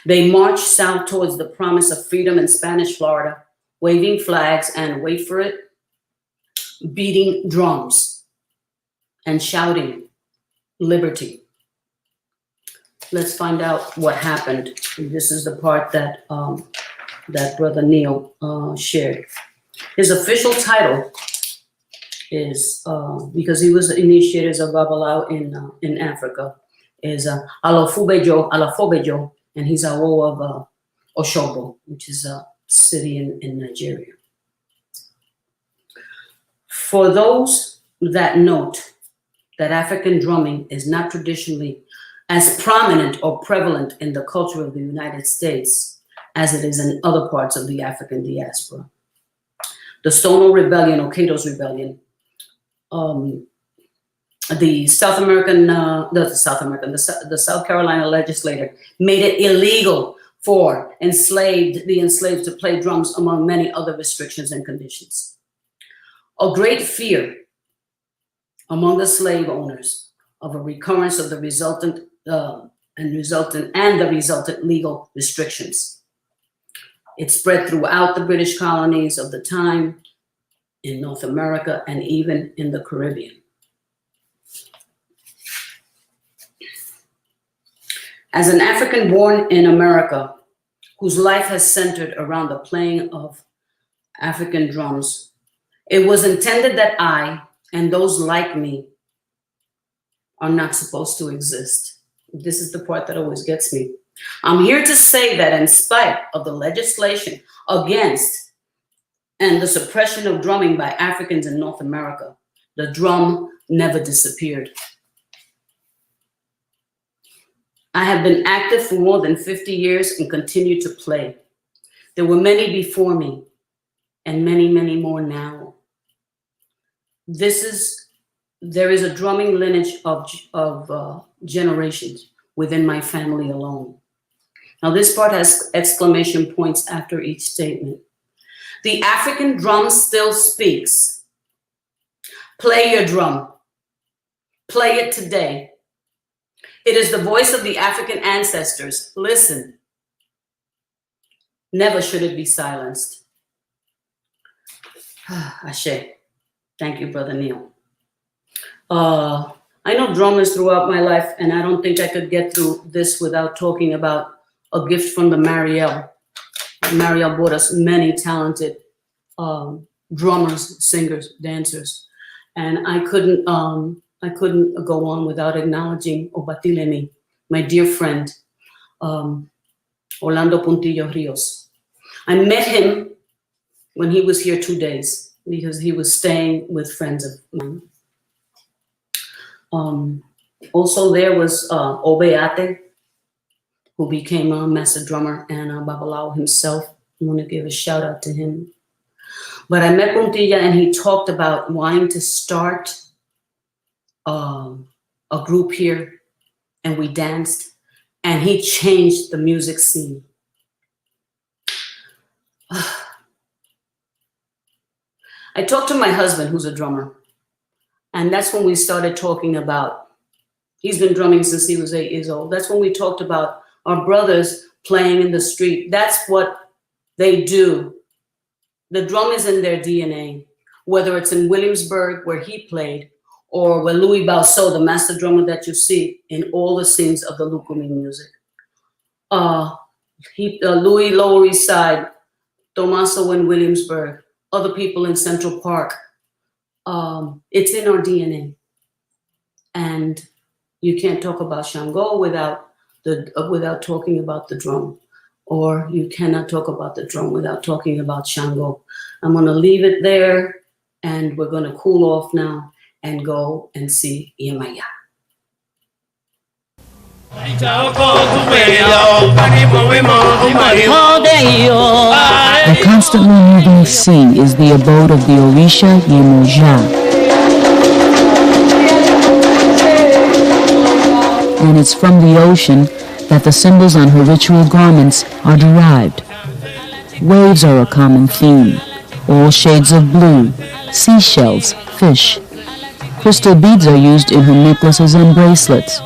They marched south towards the promise of freedom in Spanish Florida, waving flags and, wait for it, beating drums and shouting liberty. let's find out what happened. This is the part that that Brother Neil shared. His official title is, because he was the initiators of Babalawo in Africa, is Alafobejo, and he's Awo of Oshobo, which is a city in Nigeria. For those that note that African drumming is not traditionally as prominent or prevalent in the culture of the United States as it is in other parts of the African diaspora. The Sonal Rebellion or Cato's Rebellion, the South Carolina legislator made it illegal for the enslaved to play drums, among many other restrictions and conditions. A great fear among the slave owners of a recurrence of the resultant legal restrictions. It spread throughout the British colonies of the time, in North America, and even in the Caribbean. As an African born in America, whose life has centered around the playing of African drums, it was intended that I and those like me are not supposed to exist. This is the part that always gets me. I'm here to say that in spite of the legislation against and the suppression of drumming by Africans in North America, the drum never disappeared. I have been active for more than 50 years and continue to play. There were many before me and many, many more now. There is a drumming lineage of generations within my family alone. Now this part has exclamation points after each statement. The African drum still speaks. Play your drum. Play it today. It is the voice of the African ancestors. Listen. Never should it be silenced. Ashe. Thank you, Brother Neil. I know drummers throughout my life, and I don't think I could get through this without talking about a gift from the Mariel. Mariel brought us many talented drummers, singers, dancers, and I couldn't go on without acknowledging Obatala, my dear friend, Orlando Puntillo Rios. I met him when he was here 2 days because he was staying with friends of mine. Also there was Obeate, who became a master drummer, and Babalawo himself. I want to give a shout out to him. But I met Puntilla and he talked about wanting to start a group here, and we danced, and he changed the music scene. I talked to my husband, who's a drummer, and that's when we started talking about, he's been drumming since he was 8 years old. That's when we talked about our brothers playing in the street. That's what they do. The drum is in their DNA, whether it's in Williamsburg, where he played, or where Louis Balso, the master drummer that you see in all the scenes of the Lukumi music. Louis Lower East Side, Tomaso in Williamsburg, other people in Central Park. It's in our DNA. And you can't talk about Shango without talking about the drum, or you cannot talk about the drum without talking about Shango. I'm gonna leave it there, and we're gonna cool off now and go and see Yemaya. The constantly moving sea is the abode of the Orisha Yemaya. And it's from the ocean that the symbols on her ritual garments are derived. Waves are a common theme, all shades of blue, seashells, fish. Crystal beads are used in her necklaces and bracelets.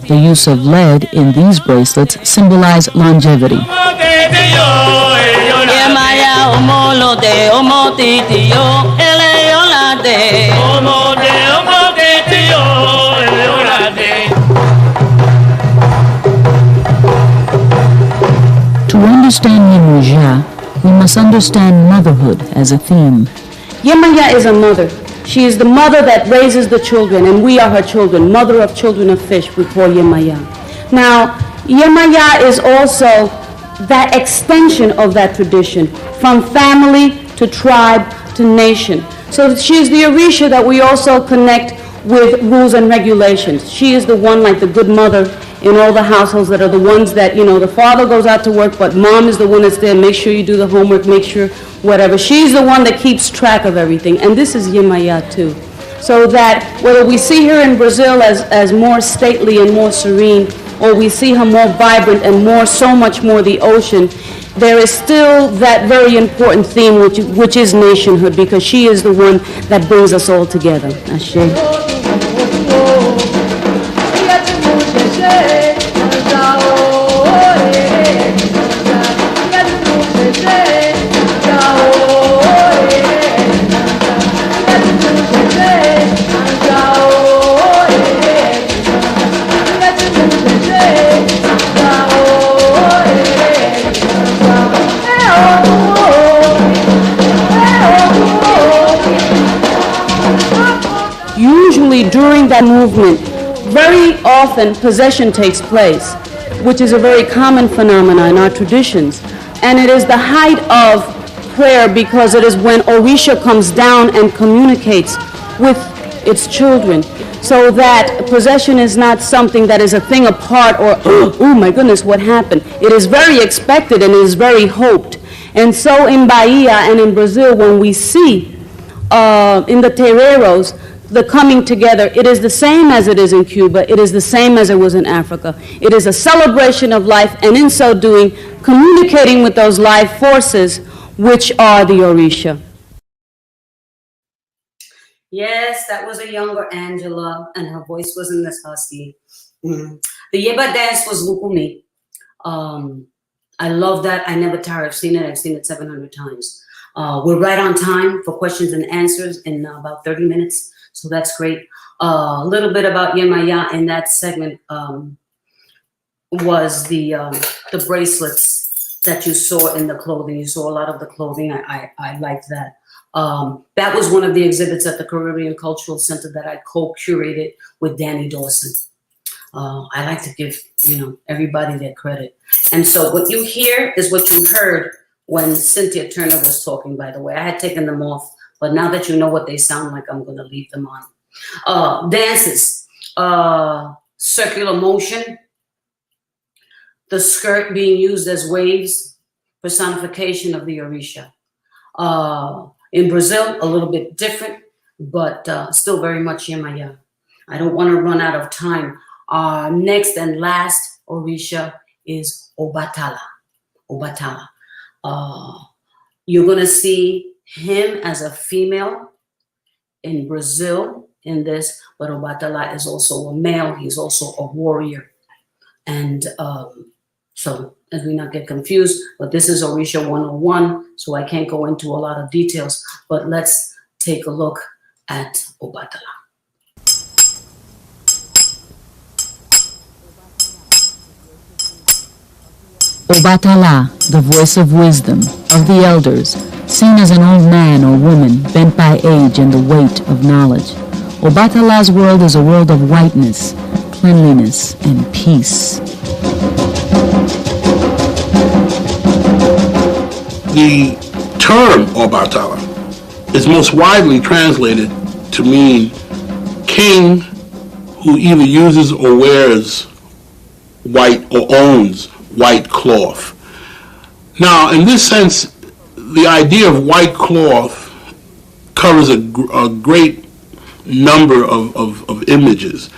The use of lead in these bracelets symbolize longevity. understand Mujuba, we must understand motherhood as a theme. Yemaya is a mother. She is the mother that raises the children, and we are her children. Mother of children of fish, we call Yemaya. Now, Yemaya is also that extension of that tradition, from family to tribe to nation. So she is the Orisha that we also connect with rules and regulations. She is the one, like the good mother in all the households, that are the ones that, the father goes out to work, but mom is the one that's there. Make sure you do the homework, make sure whatever. She's the one that keeps track of everything. And this is Yemaya too. So that whether we see her in Brazil as more stately and more serene, or we see her more vibrant and so much more the ocean, there is still that very important theme which is nationhood, because she is the one that brings us all together. Ashe. During that movement, very often possession takes place, which is a very common phenomenon in our traditions. And it is the height of prayer, because it is when Orisha comes down and communicates with its children. So that possession is not something that is a thing apart, or, oh my goodness, what happened? It is very expected and it is very hoped. And so in Bahia and in Brazil, when we see in the terreiros, the coming together, it is the same as it is in Cuba. It is the same as it was in Africa. It is a celebration of life, and in so doing, communicating with those life forces, which are the Orisha. Yes, that was a younger Angela, and her voice wasn't this husky. The Yeba dance was Lukumi. I love that. I never tire of seeing it. I've seen it 700 times. We're right on time for questions and answers in about 30 minutes. So that's great. A little bit about Yemaya in that segment was the bracelets that you saw in the clothing. You saw a lot of the clothing. I liked that. That was one of the exhibits at the Caribbean Cultural Center that I co-curated with Danny Dawson. I like to give everybody their credit. And so what you hear is what you heard when Cynthia Turner was talking, by the way. I had taken them off, but now that you know what they sound like, I'm going to leave them on. Dances, circular motion, the skirt being used as waves, personification of the Orisha. In Brazil, a little bit different, but still very much Yemaya. I don't want to run out of time. Next and last Orisha is Obatala. Obatala. You're going to see him as a female in Brazil in this, but Obatala is also a male. He's also a warrior. And so as we not get confused, but this is Orisha 101, so I can't go into a lot of details, but let's take a look at Obatala. Obatala, the voice of wisdom, of the elders, seen as an old man or woman bent by age and the weight of knowledge. Obatala's world is a world of whiteness, cleanliness, and peace. The term Obatala is most widely translated to mean king who either uses or wears white or owns white cloth. Now, in this sense, the idea of white cloth covers a great number of images.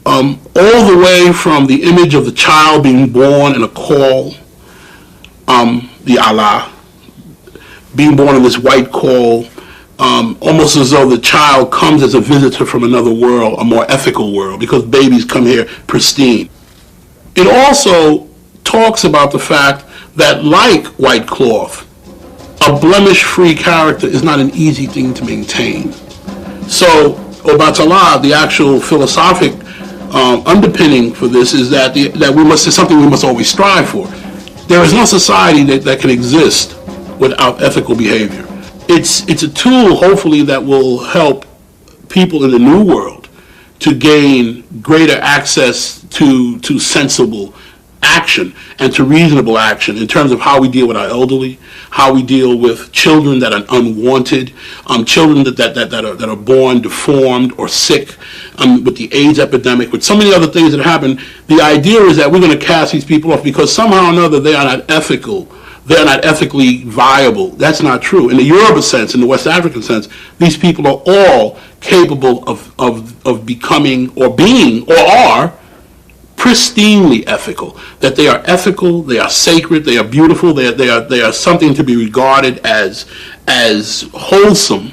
All the way from the image of the child being born in a caul, the Allah, being born in this white caul, almost as though the child comes as a visitor from another world, a more ethical world, because babies come here pristine. It also talks about the fact that, like white cloth, a blemish-free character is not an easy thing to maintain. So Obatala, the actual philosophic underpinning for this is that it's something we must always strive for. There is no society that can exist without ethical behavior. It's a tool, hopefully, that will help people in the new world to gain greater access to sensible action and to reasonable action in terms of how we deal with our elderly, how we deal with children that are unwanted, children that are born deformed or sick, with the AIDS epidemic, with so many other things that happen. The idea is that we're going to cast these people off because somehow or another they are not ethical. They're not ethically viable. That's not true. In the Yoruba sense, in the West African sense, these people are all capable of becoming or being or are pristinely ethical. That they are ethical, they are sacred, they are beautiful, they are something to be regarded as wholesome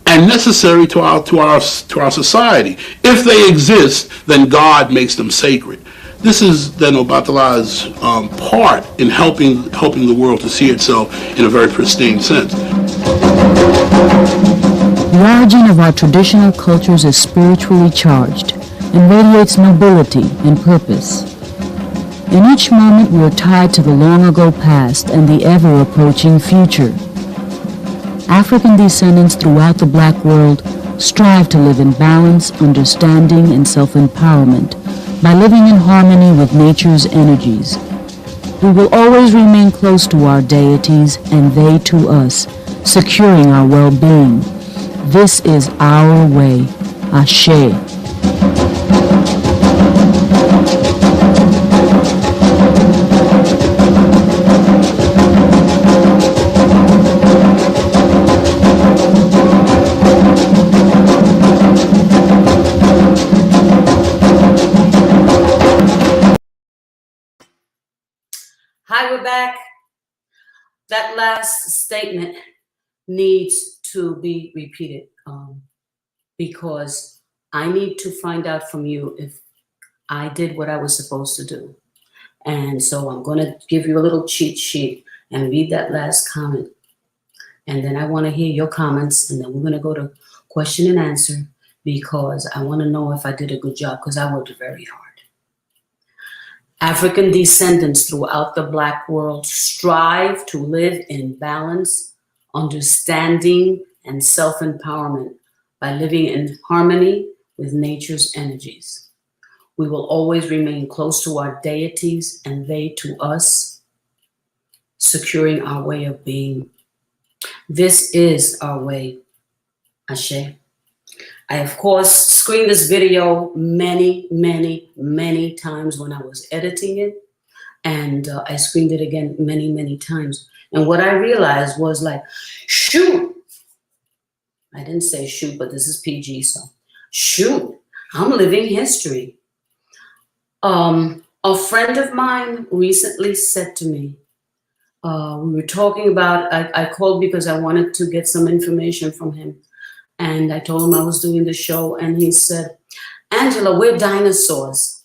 and necessary to our society. If they exist, then God makes them sacred. This is then Obatala's part in helping the world to see itself in a very pristine sense. The origin of our traditional cultures is spiritually charged and radiates nobility and purpose. In each moment we are tied to the long-ago past and the ever-approaching future. African descendants throughout the Black world strive to live in balance, understanding, and self-empowerment by living in harmony with nature's energies. We will always remain close to our deities and they to us, securing our well-being. This is our way. Ashe. Hi, we're back. That last statement needs to be repeated because I need to find out from you if I did what I was supposed to do. And so I'm going to give you a little cheat sheet and read that last comment. And then I want to hear your comments, and then we're going to go to question and answer because I want to know if I did a good job because I worked very hard. African descendants throughout the Black world strive to live in balance, understanding, and self-empowerment by living in harmony with nature's energies. We will always remain close to our deities and they to us, securing our way of being. This is our way, Ashe. I, of course, screened this video many, many, many times when I was editing it. And I screened it again many, many times. And what I realized was like, shoot. I didn't say shoot, but this is PG, so shoot, I'm living history. A friend of mine recently said to me, we were talking about, I called because I wanted to get some information from him. And I told him I was doing the show, and he said, Angela, we're dinosaurs.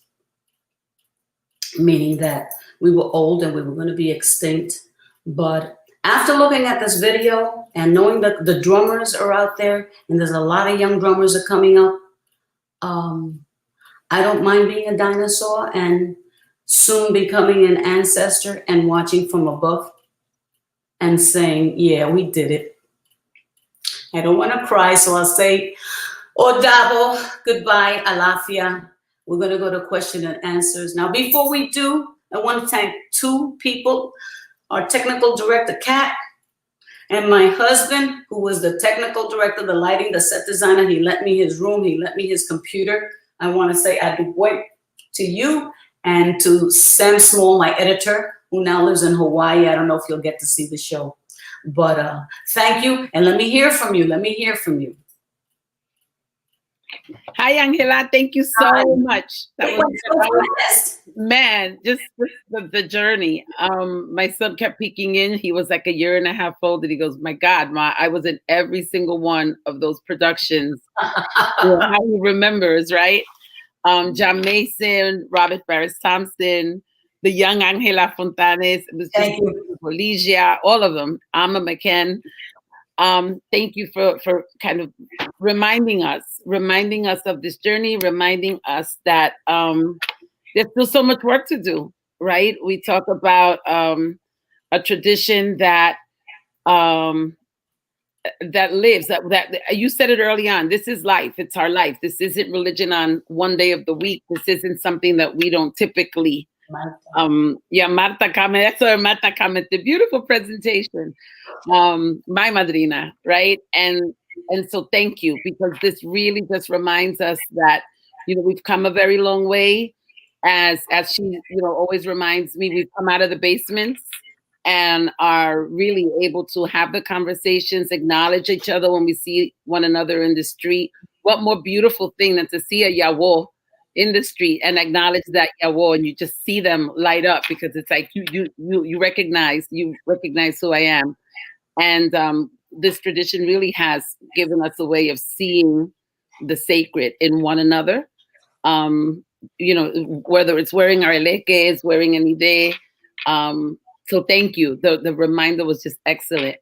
Meaning that we were old and we were going to be extinct. But after looking at this video and knowing that the drummers are out there, and there's a lot of young drummers are coming up, I don't mind being a dinosaur and soon becoming an ancestor and watching from above and saying, yeah, we did it. I don't want to cry, so I'll say, Odabo, goodbye, Alafia. We're going to go to question and answers. Now, before we do, I want to thank two people, our technical director, Kat, and my husband, who was the technical director, the lighting, the set designer. He lent me his room. He lent me his computer. I want to say adibuoy to you and to Sam Small, my editor, who now lives in Hawaii. I don't know if you'll get to see the show. But thank you, and let me hear from you. Let me hear from you. Hi, Angela. Thank you so much. That was man, just the journey. My son kept peeking in. He was like a year and a half old, and he goes, "My God, Ma, I was in every single one of those productions." How he remembers, right? John Mason, Robert Ferris Thompson, the young Angela Fontanez, it was just Orisha, all of them. Amma McKen. Thank you for kind of reminding us of this journey, reminding us that there's still so much work to do. right? We talk about a tradition that that lives, that you said it early on. This is life. It's our life. This isn't religion on one day of the week. This isn't something that we don't typically. Marta Kame, that's Marta Kame, the beautiful presentation. My madrina, right? And so thank you, because this really just reminds us that, you know, we've come a very long way. As she, you know, always reminds me, we've come out of the basements and are really able to have the conversations, acknowledge each other when we see one another in the street. What more beautiful thing than to see a yawo in the street and acknowledge that yawo, and you just see them light up, because it's like you recognize who I am. And this tradition really has given us a way of seeing the sacred in one another. You know, whether it's wearing our eleques, wearing an ide. So thank you. The reminder was just excellent.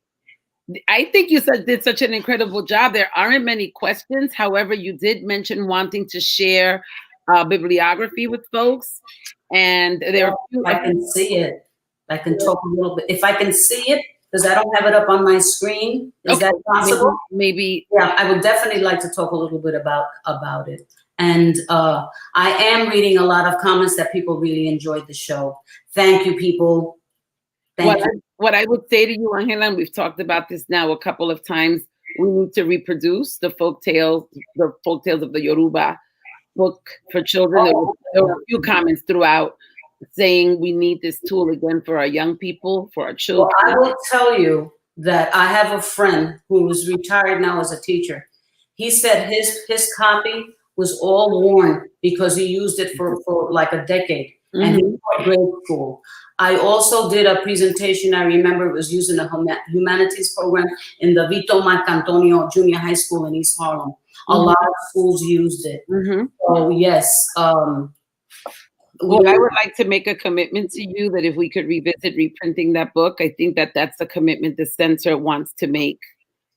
I think you did such an incredible job. There aren't many questions. However, you did mention wanting to share bibliography with folks. And there are if I can see it, I can talk a little bit. If I can see it, because I don't have it up on my screen. Is that possible? Maybe. Yeah, I would definitely like to talk a little bit about it. And I am reading a lot of comments that people really enjoyed the show. Thank you, people. What I would say to you, Angela, and we've talked about this now a couple of times, we need to reproduce the folk tales of the Yoruba book for children. There were a few comments throughout saying we need this tool again for our young people, for our children. Well, I will tell you that I have a friend who is retired now as a teacher. He said his copy was all worn because he used it for like a decade. Mm-hmm. And he taught grade school. I also did a presentation. I remember it was used in a humanities program in the Vito Marcantonio Junior High School in East Harlem. Mm-hmm. A lot of schools used it. Mm-hmm. So yes. Well, I would like to make a commitment to you that if we could revisit reprinting that book, I think that that's a commitment the center wants to make,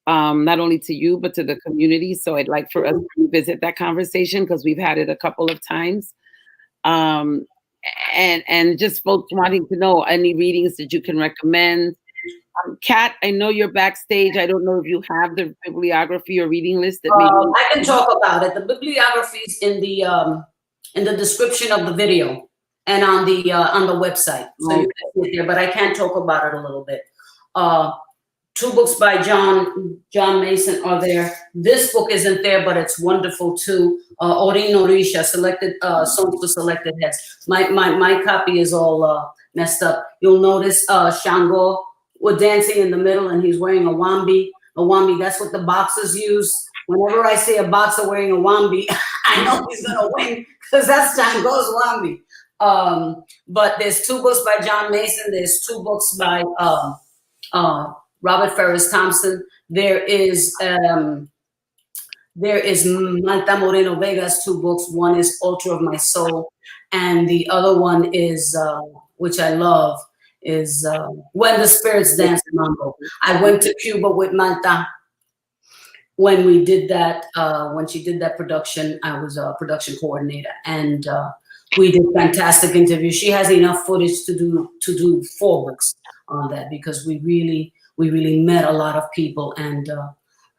not only to you, but to the community. So I'd like for us to revisit that conversation, because we've had it a couple of times. And just folks wanting to know any readings that you can recommend. Kat, I know you're backstage. I don't know if you have the bibliography or reading list that maybe I can talk about it. The bibliography is in the description of the video and on the website. So you can see it there, but I can talk about it a little bit. 2 books by John Mason are there. This book isn't there, but it's wonderful too. Orisha, selected songs for selected heads. My copy is all messed up. You'll notice Shango was dancing in the middle, and he's wearing a wambi. A wambi, that's what the boxers use. Whenever I see a boxer wearing a wambi, I know he's gonna win, because that's Shango's wambi. But there's 2 books by John Mason. There's 2 books by Robert Ferris Thompson. There is Malta Moreno Vega's 2 books. One is Altar of My Soul, and the other one is, which I love, is When the Spirits Dance Mambo. I went to Cuba with Malta when we did that. When she did that production, I was a production coordinator, and we did fantastic interviews. She has enough footage to do 4 books on that, because we really met a lot of people, and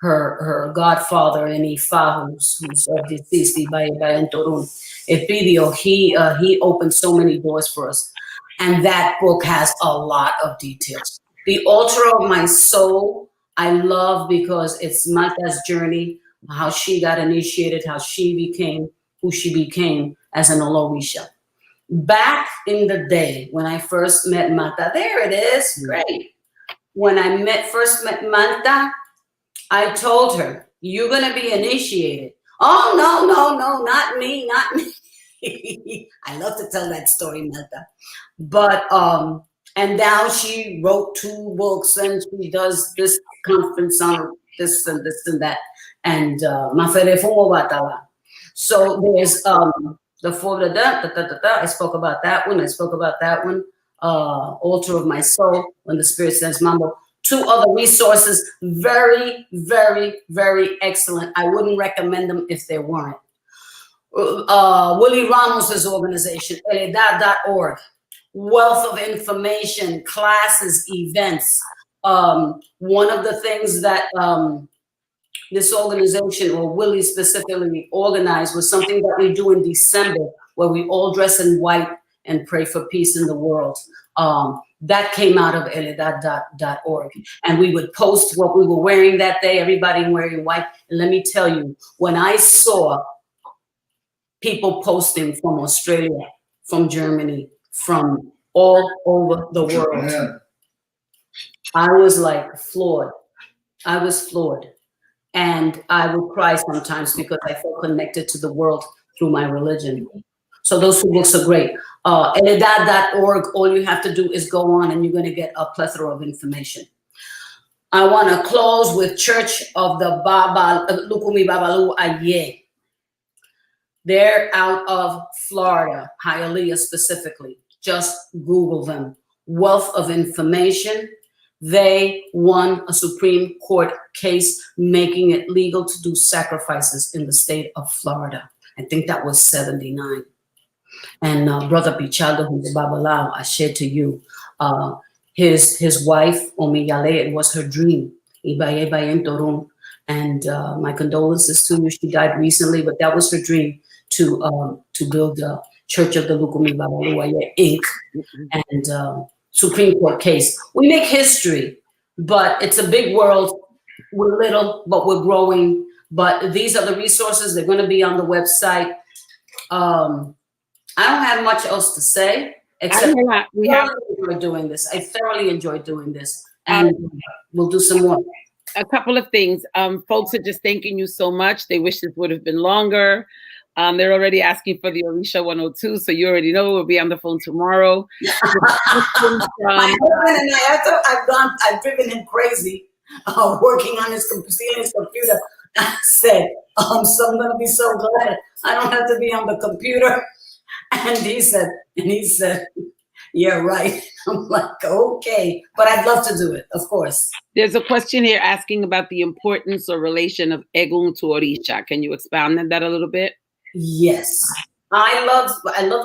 her godfather in Ifa, who's deceased, Epidio, he opened so many doors for us, and that book has a lot of details. The Altar of My Soul, I love, because it's Malta's journey, how she got initiated, how she became who she became as an Orisha. Back in the day when I first met Malta, there it is, great. When I first met Malta, I told her, "You're gonna be initiated." "Oh, no, not me. I love to tell that story, Malta. But and now she wrote 2 books, and she does this conference on this and that, and Obatala. So there's the 4 I spoke about that one. Altar of My Soul, When the Spirit Sends Mambo. 2 other resources, very, very, very excellent. I wouldn't recommend them if they weren't. Willie Ramos's organization, Heredad.org. wealth of information, classes, events. One of the things that this organization, or Willie specifically, organized was something that we do in December, where we all dress in white and pray for peace in the world. That came out of eledad.org. And we would post what we were wearing that day, everybody wearing white. And let me tell you, when I saw people posting from Australia, from Germany, from all over the world, I was like floored. I was floored. And I would cry sometimes because I felt connected to the world through my religion. So those two books are great. Eledad.org, all you have to do is go on and you're going to get a plethora of information. I want to close with Church of the Baba, Lukumi Babalu Aye. They're out of Florida, Hialeah specifically. Just Google them. Wealth of information. They won a Supreme Court case making it legal to do sacrifices in the state of Florida. I think that was 79. And Brother Pichaldo, who's Babalao, I shared to you, his wife, Omiyale, it was her dream. And my condolences to you. She died recently, but that was her dream to build the Church of the Lukumi Babaluaye Inc. And Supreme Court case. We make history, but it's a big world. We're little, but we're growing. But these are the resources. They're going to be on the website. I don't have much else to say, except I enjoyed doing this. I thoroughly enjoyed doing this. And we'll do some more. A couple of things. Folks are just thanking you so much. They wish this would have been longer. They're already asking for the Orisha 102, so you already know we'll be on the phone tomorrow. My husband and I've driven him crazy, working on his computer. I said, so I'm gonna be so glad I don't have to be on the computer. And he said, yeah, right. I'm like, okay, but I'd love to do it, of course. There's a question here asking about the importance or relation of Egun to Orisha. Can you expound on that a little bit? Yes, I love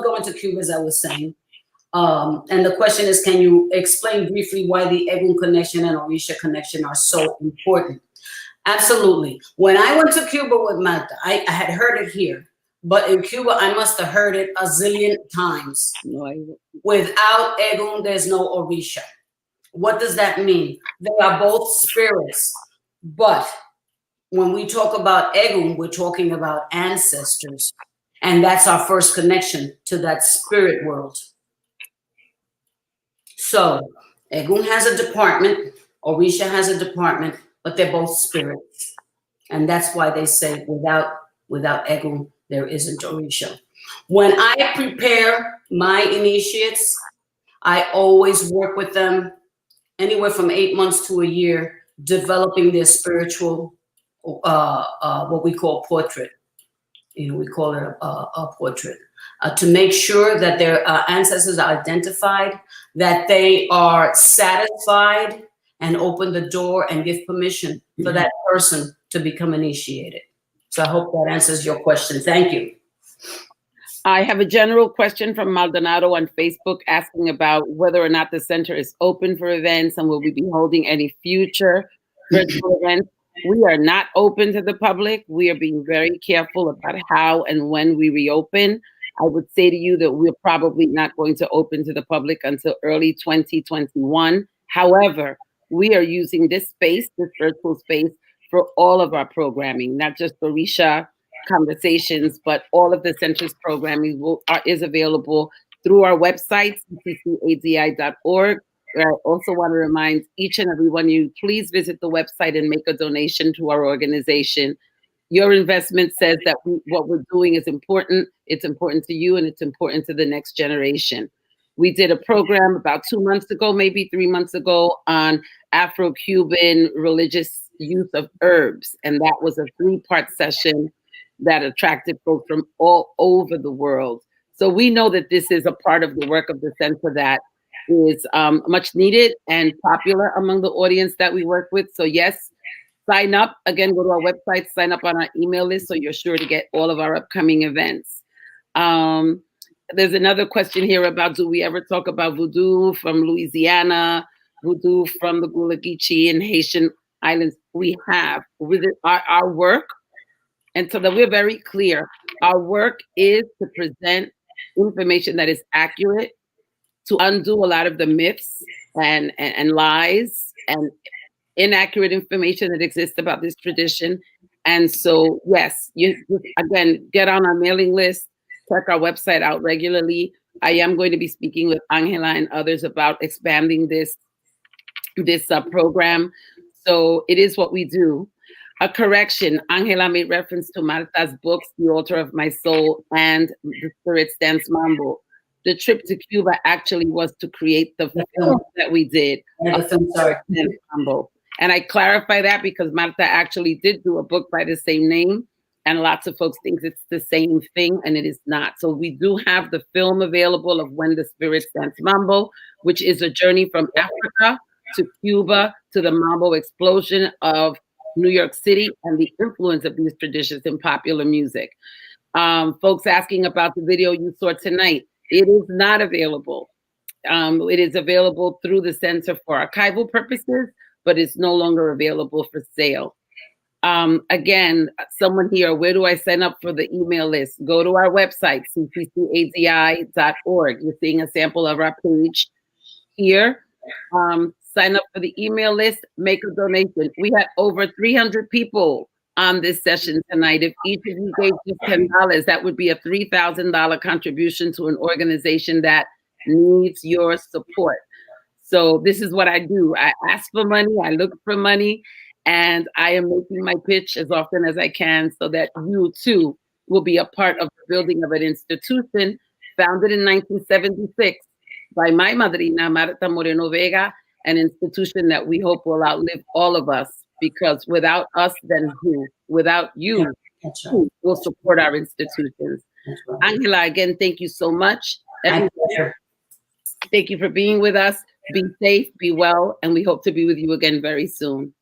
going to Cuba, as I was saying. And the question is, can you explain briefly why the Egun connection and Orisha connection are so important? Absolutely. When I went to Cuba with Malta, I had heard it here, but in Cuba, I must have heard it a zillion times. Without Egun, there's no Orisha. What does that mean? They are both spirits, but when we talk about Egun, we're talking about ancestors. And that's our first connection to that spirit world. So Egun has a department, Orisha has a department, but they're both spirits. And that's why they say without Egun, there isn't Orisha. When I prepare my initiates, I always work with them anywhere from 8 months to a year, developing their spiritual what we call portrait. We call it a portrait. To make sure that their ancestors are identified, that they are satisfied, and open the door and give permission for that person to become initiated. So I hope that answers your question. Thank you. I have a general question from Maldonado on Facebook asking about whether or not the center is open for events and will we be holding any future virtual events. We are not open to the public. We are being very careful about how and when we reopen. I would say to you that we're probably not going to open to the public until early 2021. However, we are using this space, this virtual space, for all of our programming, not just Orisha conversations, but all of the center's programming is available through our website, CCCADI.org. I also want to remind each and every one of you, please visit the website and make a donation to our organization. Your investment says that what we're doing is important. It's important to you and it's important to the next generation. We did a program about 2 months ago, maybe 3 months ago, on Afro-Cuban religious use of herbs. And that was a 3-part session that attracted folks from all over the world. So we know that this is a part of the work of the center that is much needed and popular among the audience that we work with. So yes, sign up. Again, go to our website, sign up on our email list so you're sure to get all of our upcoming events. there's another question here about, do we ever talk about voodoo from Louisiana, voodoo from the Gullah Geechee and Haitian islands? We have. With our work, and so that we're very clear, our work is to present information that is accurate, to undo a lot of the myths and lies and inaccurate information that exists about this tradition. And so, yes, you again, get on our mailing list, check our website out regularly. I am going to be speaking with Angela and others about expanding this program. So it is what we do. A correction, Angela made reference to Marta's books, The Altar of My Soul and The Spirit's Dance Mambo. The trip to Cuba actually was to create the film that we did. Mambo. And I clarify that because Marta actually did do a book by the same name, and lots of folks think it's the same thing, and it is not. So we do have the film available of When the Spirits Dance Mambo, which is a journey from Africa to Cuba to the Mambo explosion of New York City and the influence of these traditions in popular music. Folks asking about the video you saw tonight. It is not available. It is available through the Center for Archival purposes, but it's no longer available for sale. Again, someone here, where do I sign up for the email list? Go to our website, CCCADI.org. You're seeing a sample of our page here. Sign up for the email list, make a donation. We had over 300 people on this session tonight. If each of you gave just $10, that would be a $3,000 contribution to an organization that needs your support. So this is what I do. I ask for money, I look for money, and I am making my pitch as often as I can so that you too will be a part of the building of an institution founded in 1976 by my madrina, Marta Moreno Vega, an institution that we hope will outlive all of us, because without us, then who? Without you, who will support our institutions? Angela, again, thank you so much. Thank you for being with us. Be safe, be well, and we hope to be with you again very soon.